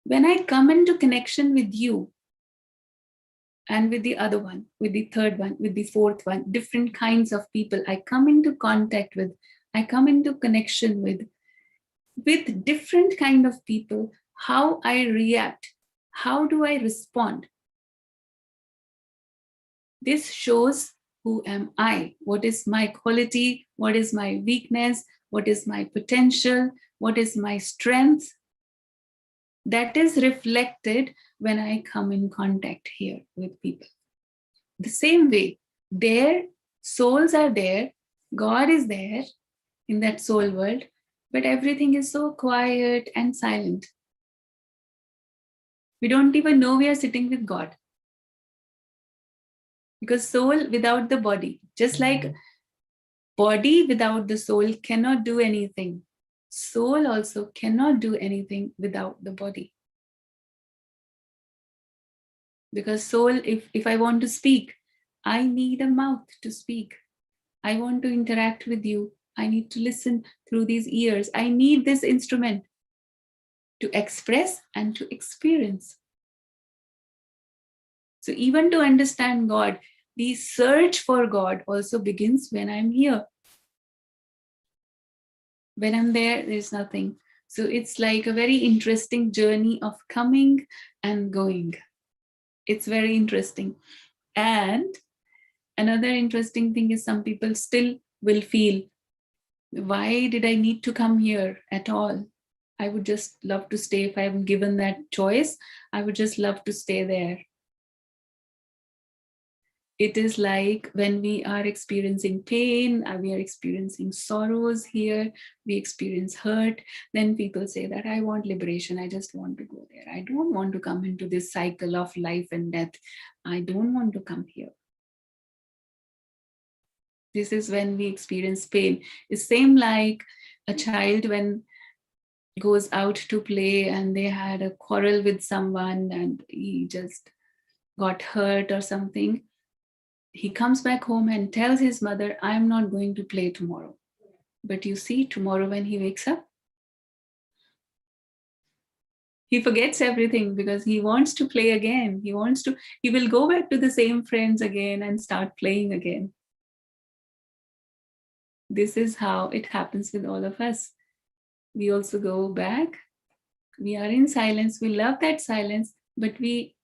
When I come into connection with you and with the other one, with the third one, with the fourth one, different kinds of people I come into contact with, I come into connection with different kind of people, how I react, how do I respond? This shows who am I, what is my quality, what is my weakness, what is my potential, what is my strength. That is reflected when I come in contact here with people. The same way, their souls are there, God is there in that soul world, but everything is so quiet and silent. We don't even know we are sitting with God. Because soul without the body, just like body without the soul cannot do anything, soul also cannot do anything without the body. Because soul, if I want to speak, I need a mouth to speak. I want to interact with you. I need to listen through these ears. I need this instrument to express and to experience. So even to understand God, the search for God also begins when I'm here. When I'm there, there's nothing. So it's like a very interesting journey of coming and going. It's very interesting. And another interesting thing is some people still will feel, why did I need to come here at all? I would just love to stay. If I'm given that choice, I would just love to stay there. It is like when we are experiencing pain, we are experiencing sorrows here, we experience hurt, then people say that I want liberation, I just want to go there. I don't want to come into this cycle of life and death. I don't want to come here. This is when we experience pain. It's same like a child when goes out to play and they had a quarrel with someone and he just got hurt or something. He comes back home and tells his mother, I'm not going to play tomorrow. But you see, tomorrow when he wakes up, he forgets everything because he wants to play again. He will go back to the same friends again and start playing again. This is how it happens with all of us. We also go back. We are in silence. We love that silence, but we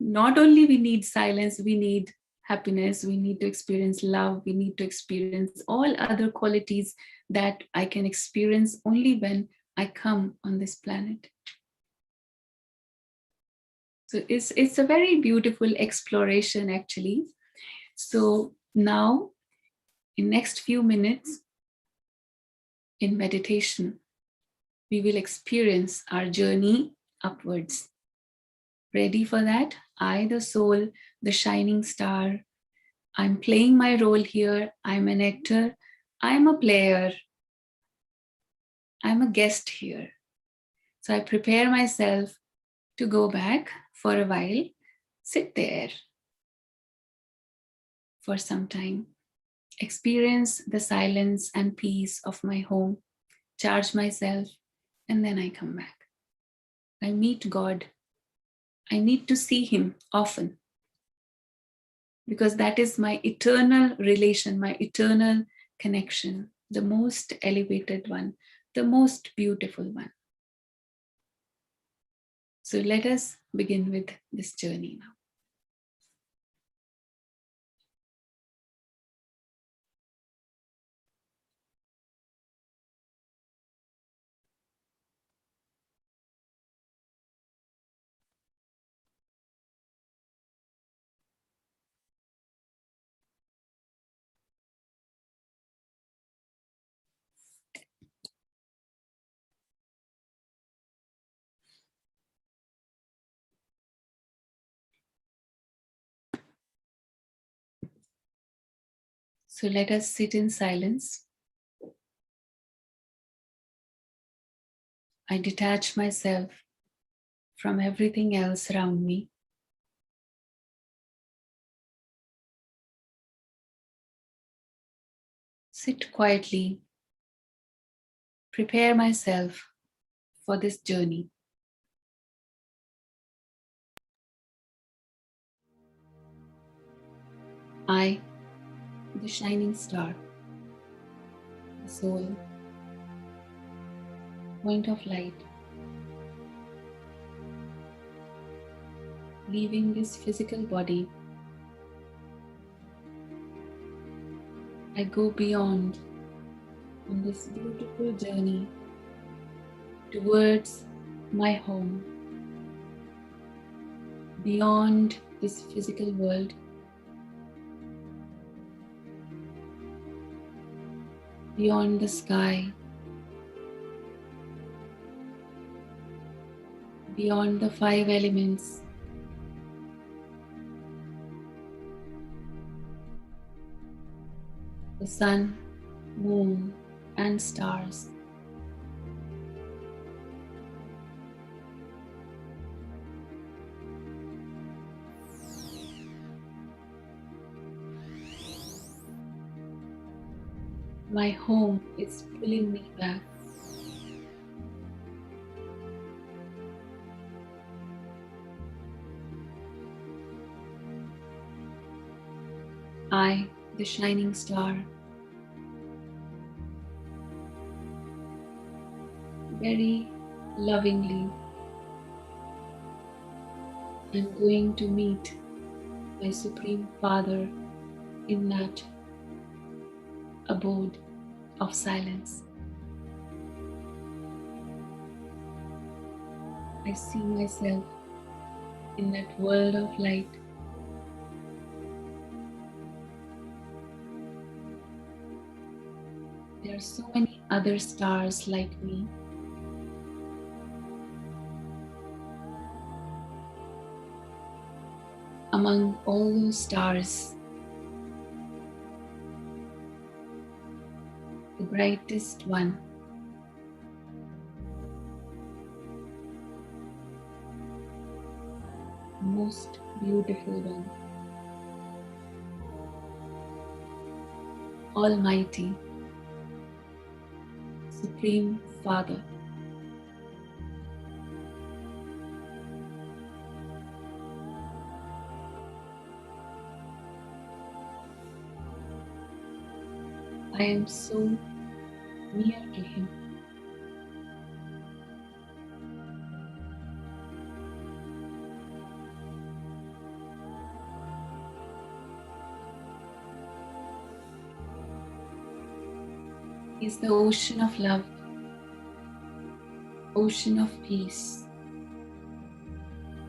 not only we need silence, we need happiness, we need to experience love, we need to experience all other qualities that I can experience only when I come on this planet. So it's a very beautiful exploration actually. So now in next few minutes in meditation, we will experience our journey upwards. Ready for that? I, the soul, the shining star, I'm playing my role here. I'm an actor. I'm a player. I'm a guest here. So I prepare myself to go back for a while, sit there for some time, experience the silence and peace of my home, charge myself, and then I come back. I meet God. I need to see Him often because that is my eternal relation, my eternal connection, the most elevated one, the most beautiful one. So let us begin with this journey now. So let us sit in silence. I detach myself from everything else around me. Sit quietly. Prepare myself for this journey. I, the shining star, the soul, point of light, leaving this physical body, I go beyond on this beautiful journey towards my home, beyond this physical world, beyond the sky, beyond the 5 elements, the sun, moon, and stars. My home is pulling me back. I, the shining star, very lovingly, I'm going to meet my Supreme Father in that abode of silence. I see myself in that world of light. There are so many other stars like me. Among all those stars, brightest one. Most beautiful one. Almighty, Supreme Father. I am so near to Him. He is the ocean of love, ocean of peace,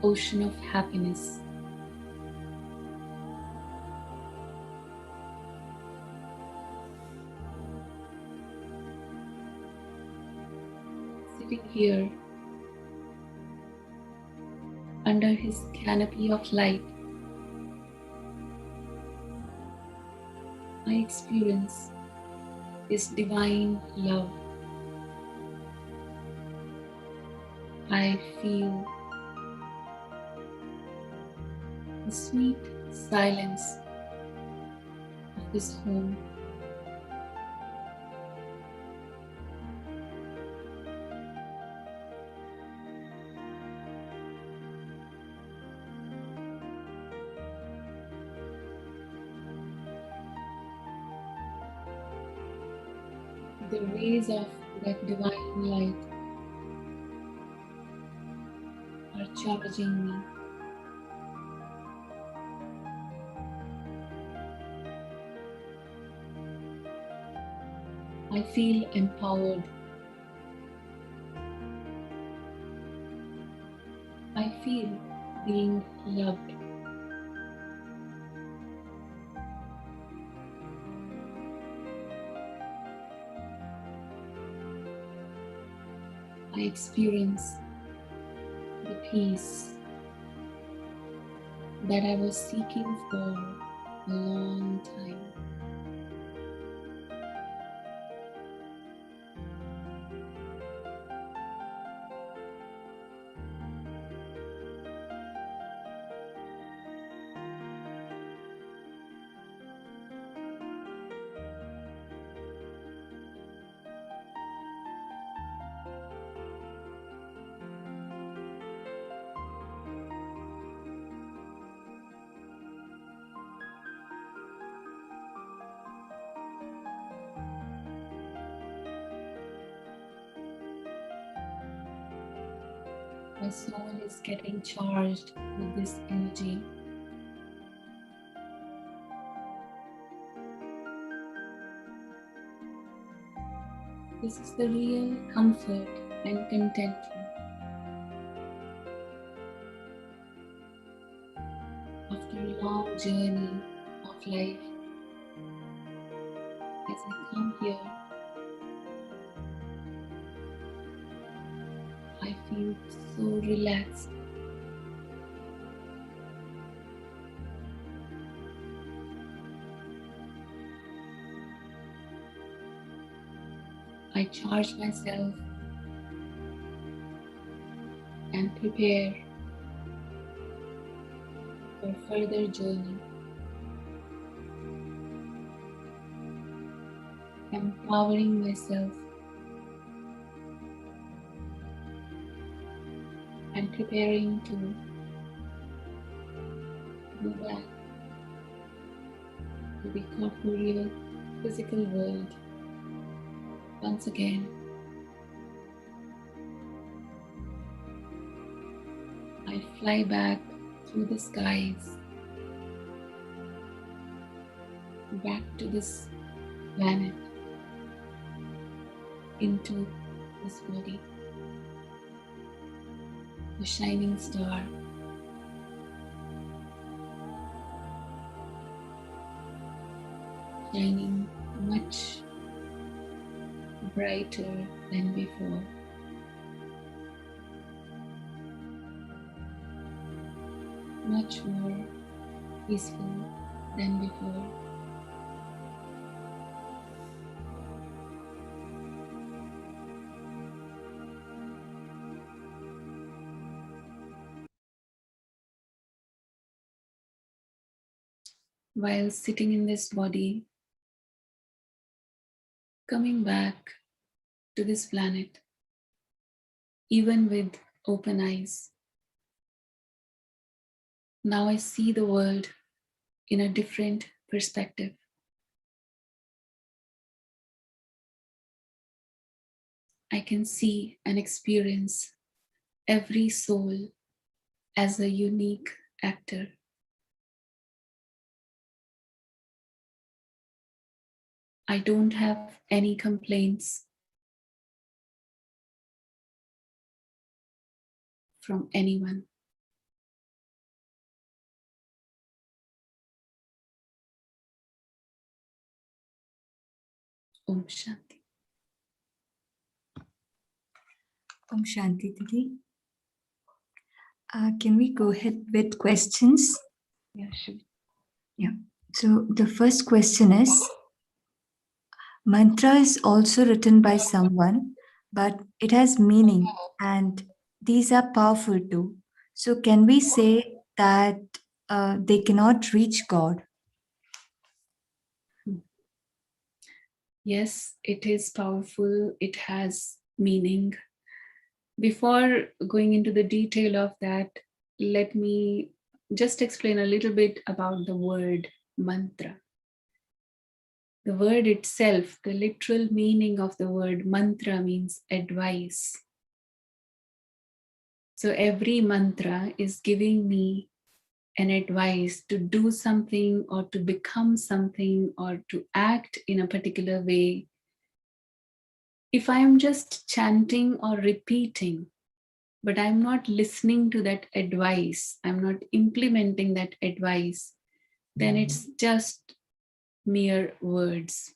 ocean of happiness. Sitting here under His canopy of light, I experience His divine love. I feel the sweet silence of His home. The rays of that divine light are charging me. I feel empowered. I feel being loved. I experience the peace that I was seeking for a long time. My soul is getting charged with this energy. This is the real comfort and contentment. After a long journey of life, as I come here, I feel so relaxed. I charge myself and prepare for further journey, empowering myself and preparing to go back to the corporeal physical world once again. I fly back through the skies, back to this planet, into this body, the shining star. Shining much brighter than before. Much more peaceful than before. while sitting in this body, coming back to this planet, even with open eyes. Now I see the world in a different perspective. I can see and experience every soul as a unique actor. I don't have any complaints from anyone. Om Shanti. Om Shanti Didi. Can we go ahead with questions? Yeah, sure. Yeah. So the first question is, mantra is also written by someone, but it has meaning and these are powerful too. So can we say that they cannot reach God? Yes, it is powerful. It has meaning. Before going into the detail of that, let me just explain a little bit about the word mantra. The word itself, the literal meaning of the word mantra means advice. So every mantra is giving me an advice to do something or to become something or to act in a particular way. If I am just chanting or repeating, but I'm not listening to that advice, I'm not implementing that advice, then it's just mere words.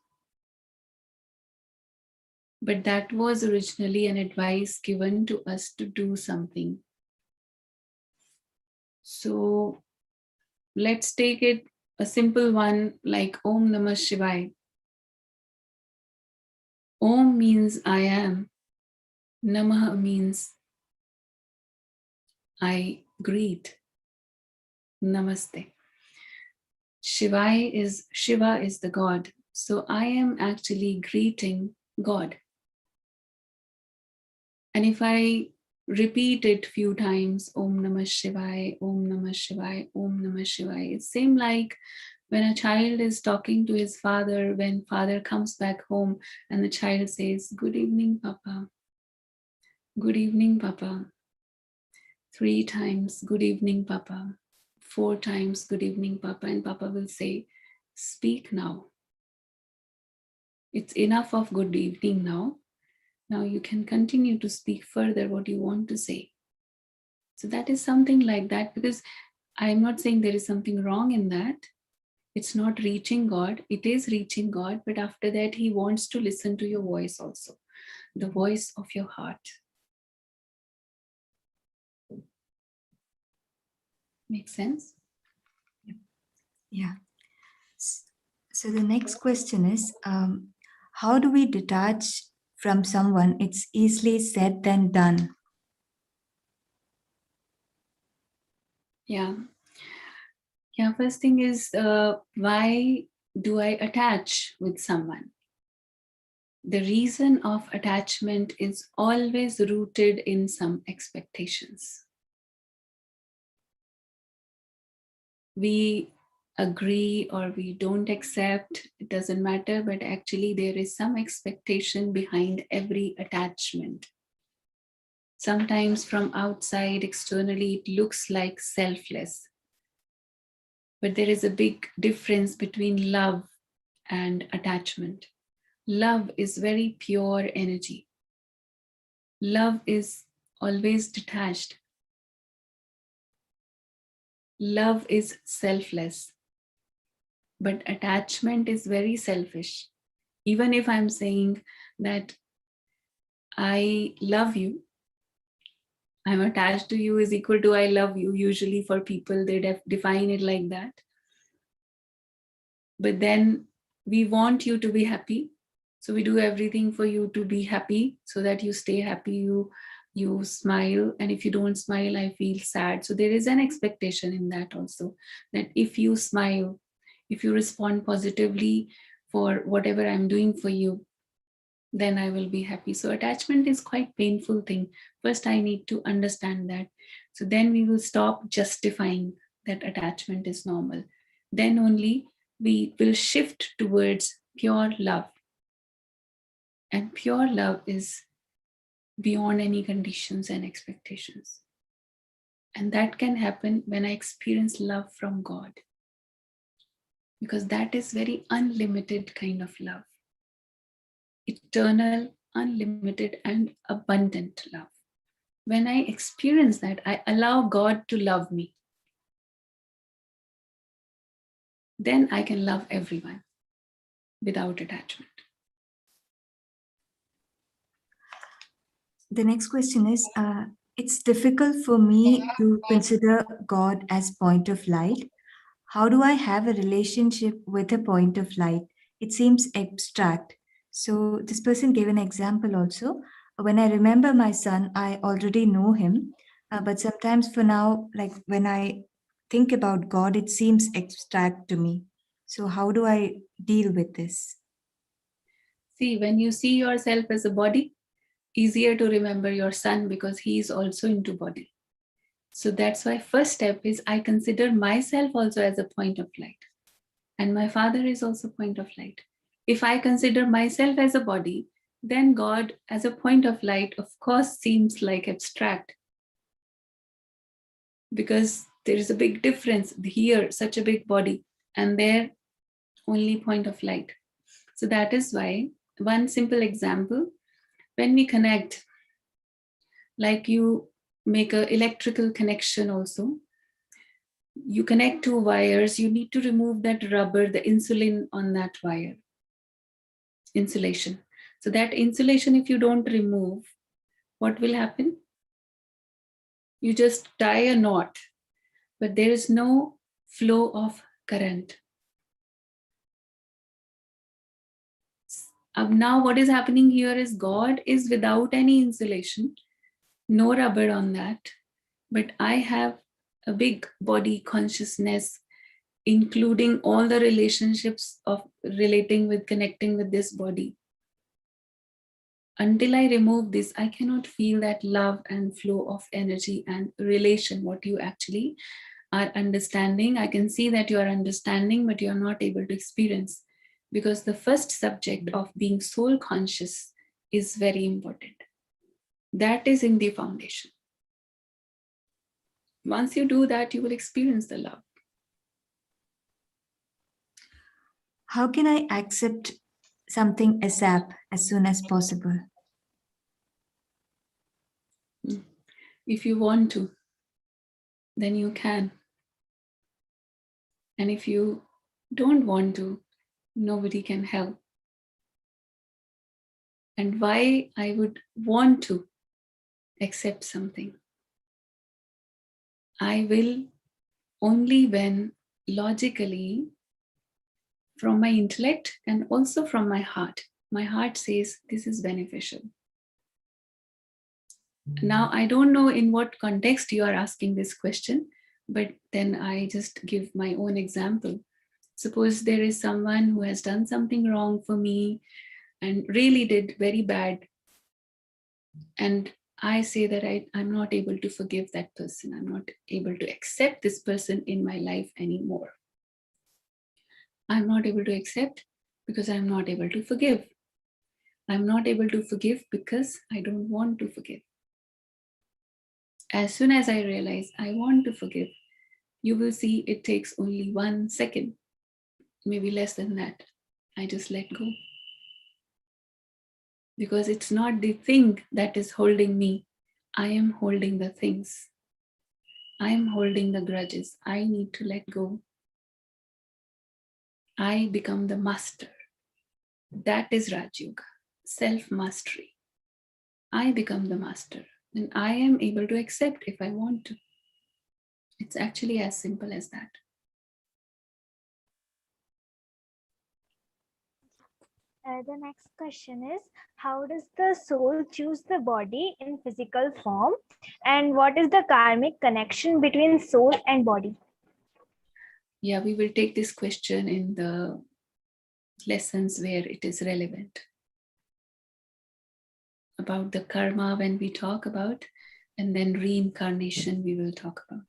But that was originally an advice given to us to do something. So let's take it a simple one like Om Namah Shivaya. Om means I am. Namah means I greet. Namaste. Shiva is the God. So I am actually greeting God. And if I repeat it few times, Om Namah Shivaya, Om Namah Shivaya, Om Namah Shivaya, it seems like when a child is talking to his father, when father comes back home and the child says, Good evening, Papa. Good evening, Papa. 3 times, Good evening, Papa. 4 times, Good evening, Papa. And Papa will say, Speak now. It's enough of good evening now. Now you can continue to speak further what you want to say. So that is something like that, because I'm not saying there is something wrong in that. It's not reaching God. It is reaching God, but after that, He wants to listen to your voice also, the voice of your heart. Make sense? Yeah. So the next question is, how do we detach from someone? It's easily said than done. Yeah. Yeah, first thing is, why do I attach with someone? The reason of attachment is always rooted in some expectations. We agree or we don't accept, it doesn't matter, but actually there is some expectation behind every attachment. Sometimes from outside, externally, it looks like selfless. But there is a big difference between love and attachment. Love is very pure energy. Love is always detached. Love is selfless. But attachment is very selfish. Even if I'm saying that I love you, I'm attached to you is equal to I love you. Usually for people, they define it like that. But then we want you to be happy. So we do everything for you to be happy so that you stay happy, you smile. And if you don't smile, I feel sad. So there is an expectation in that also, that if you smile, If you respond positively for whatever I'm doing for you, then I will be happy. So attachment is quite painful thing. First, I need to understand that. So then we will stop justifying that attachment is normal. Then only we will shift towards pure love. And pure love is beyond any conditions and expectations. And that can happen when I experience love from God. Because that is very unlimited kind of love. Eternal, unlimited, and abundant love. When I experience that, I allow God to love me. Then I can love everyone without attachment. The next question is, it's difficult for me to consider God as point of light. How do I have a relationship with a point of light? It seems abstract. So this person gave an example also. When I remember my son, I already know him. But sometimes for now, like when I think about God, it seems abstract to me. So how do I deal with this? See, when you see yourself as a body, easier to remember your son because he is also into body. So that's why first step is I consider myself also as a point of light. And my father is also point of light. If I consider myself as a body, then God as a point of light, of course, seems like abstract. Because there is a big difference here, such a big body, and there only point of light. So that is why one simple example, when we connect, like you make an electrical connection also, you connect two wires, you need to remove that rubber, the insulin on that wire, insulation. So that insulation, if you don't remove, what will happen? You just tie a knot, but there is no flow of current. Now what is happening here is God is without any insulation, no rubber on that, but I have a big body consciousness, including all the relationships of relating with, connecting with this body. Until I remove this, I cannot feel that love and flow of energy and relation, what you actually are understanding. I can see that you are understanding, but you are not able to experience, because the first subject of being soul conscious is very important. That is in the foundation. Once you do that, you will experience the love. How can I accept something ASAP as soon as possible? If you want to, then you can. And if you don't want to, nobody can help. And why I would want to accept something? I will only when logically, from my intellect and also from my heart says this is beneficial. Now, I don't know in what context you are asking this question, but then I just give my own example. Suppose there is someone who has done something wrong for me and really did very bad. And I say that I'm not able to forgive that person. I'm not able to accept this person in my life anymore. I'm not able to accept because I'm not able to forgive. I'm not able to forgive because I don't want to forgive. As soon as I realize I want to forgive, you will see it takes only 1 second, maybe less than that. I just let go. Because it's not the thing that is holding me. I am holding the things. I am holding the grudges. I need to let go. I become the master. That is Rajyoga, self-mastery. I become the master. And I am able to accept if I want to. It's actually as simple as that. The next question is, how does the soul choose the body in physical form, and what is the karmic connection between soul and body? Yeah, we will take this question in the lessons where it is relevant. About the karma when we talk about, and then reincarnation we will talk about.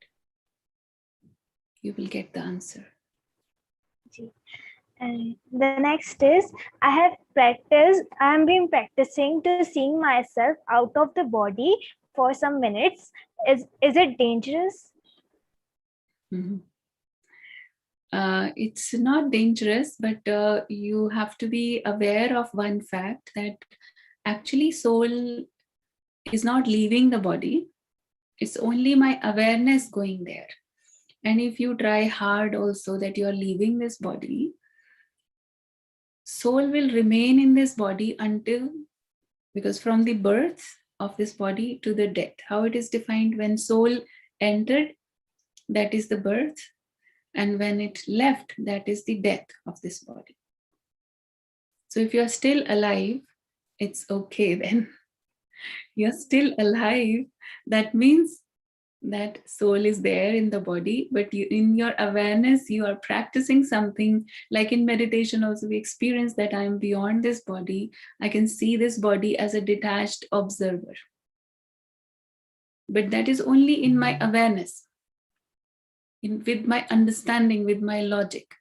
You will get the answer. And the next is, I have been practicing to seeing myself out of the body for some minutes. Is it dangerous? Mm-hmm. It's not dangerous, but you have to be aware of one fact, that actually soul is not leaving the body. It's only my awareness going there. And if you try hard also that you are leaving this body, soul will remain in this body until, because from the birth of this body to the death, how it is defined, when soul entered, that is the birth, and when it left, that is the death of this body. So if you're still alive, it's okay then. You're still alive. That means that soul is there in the body, but you, in your awareness, you are practicing something. Like in meditation also, we experience that I am beyond this body. I can see this body as a detached observer. But that is only in my awareness, with my understanding, with my logic.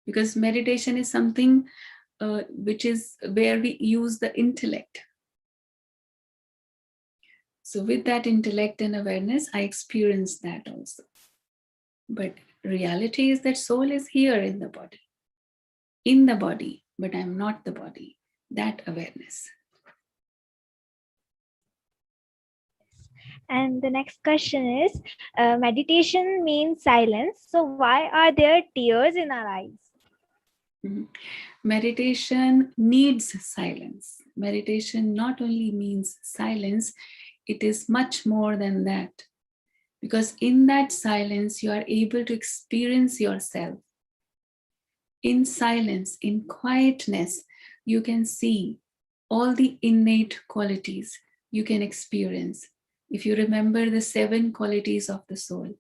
Because meditation is something which is where we use the intellect. So with that intellect and awareness, I experience that also. But reality is that soul is here in the body, but I'm not the body. That awareness. And the next question is, meditation means silence. So why are there tears in our eyes? Mm-hmm. Meditation needs silence. Meditation not only means silence, it is much more than that. Because in that silence, you are able to experience yourself. In silence, in quietness, you can see all the innate qualities you can experience. If you remember the 7 qualities of the soul,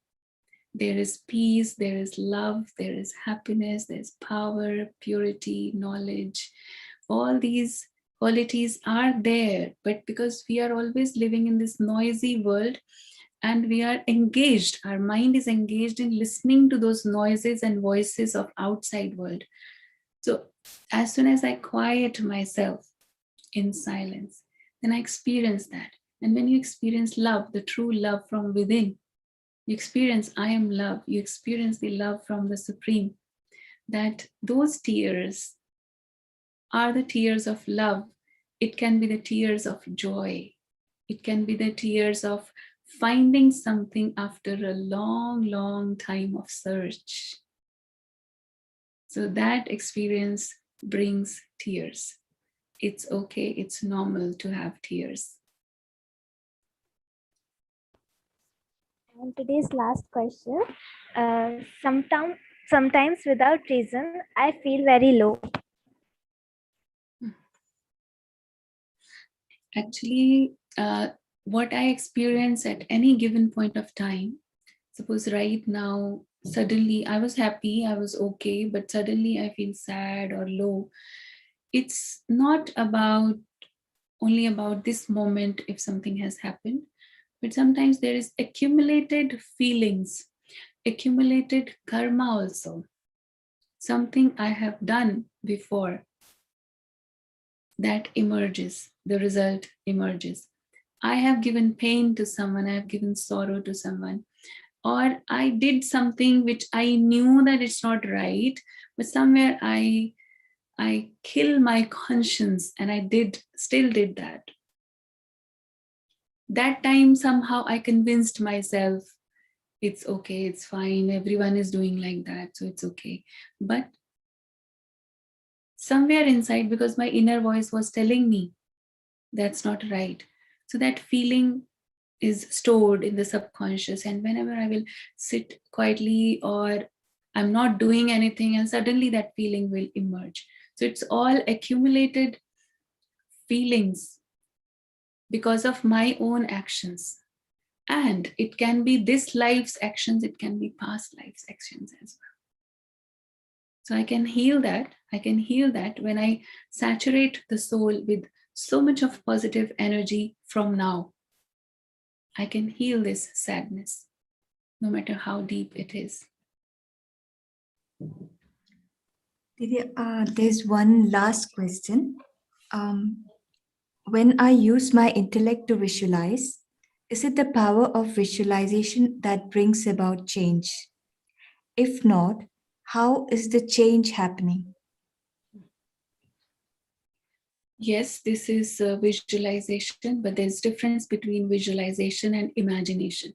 there is peace, there is love, there is happiness, there's power, purity, knowledge. All these qualities are there, but because we are always living in this noisy world, and we are engaged, our mind is engaged in listening to those noises and voices of outside world. So as soon as I quiet myself in silence, then I experience that. And when you experience love, the true love from within, you experience I am love, you experience the love from the Supreme, that those tears are the tears of love. It can be the tears of joy. It can be the tears of finding something after a long, long time of search. So that experience brings tears. It's okay, it's normal to have tears. And today's last question. Sometimes without reason, I feel very low. Actually, what I experience at any given point of time, suppose right now, suddenly I was happy, I was okay, but suddenly I feel sad or low. It's not about only about this moment if something has happened, but sometimes there is accumulated feelings, accumulated karma also. Something I have done before, that emerges, the result emerges. I have given pain to someone, I have given sorrow to someone, or I did something which I knew that it's not right, but somewhere I kill my conscience and I still did that. That time somehow I convinced myself it's okay, it's fine, everyone is doing like that, so it's okay. But somewhere inside, because my inner voice was telling me that's not right, so that feeling is stored in the subconscious, and whenever I will sit quietly or I'm not doing anything, and suddenly that feeling will emerge. So it's all accumulated feelings because of my own actions. And it can be this life's actions, it can be past life's actions as well. So I can heal that. I can heal that when I saturate the soul with so much of positive energy from now. I can heal this sadness, no matter how deep it is. Didi, there's one last question. When I use my intellect to visualize, is it the power of visualization that brings about change? If not, how is the change happening? Yes, this is visualization, but there's difference between visualization and imagination.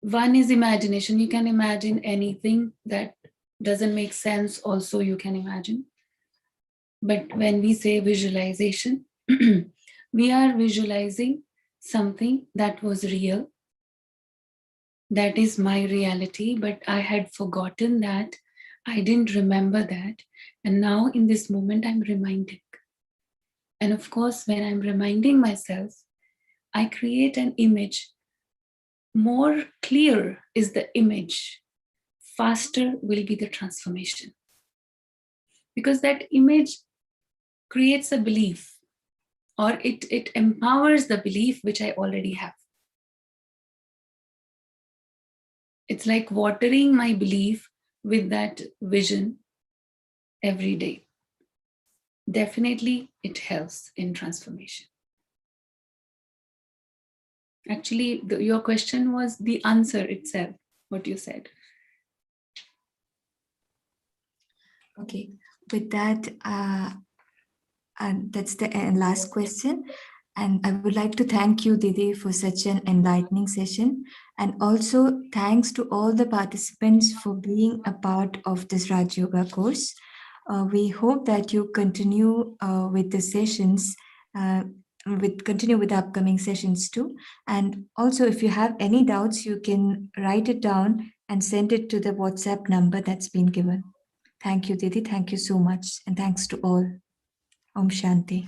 One is imagination. You can imagine anything that doesn't make sense, also, you can imagine. But when we say visualization, we are visualizing something that was real, that is my reality, but I had forgotten that, I didn't remember that. And now in this moment, I'm reminding. And of course, when I'm reminding myself, I create an image. More clear is the image, faster will be the transformation. Because that image creates a belief, or it empowers the belief which I already have. It's like watering my belief with that vision every day. Definitely, it helps in transformation. Actually, your question was the answer itself, what you said. Okay, with that, and that's the last question. And I would like to thank you, Didi, for such an enlightening session. And also, thanks to all the participants for being a part of this Raj Yoga course. We hope that you continue with the sessions, continue with the upcoming sessions too. And also, if you have any doubts, you can write it down and send it to the WhatsApp number that's been given. Thank you, Didi. Thank you so much. And thanks to all. Om Shanti.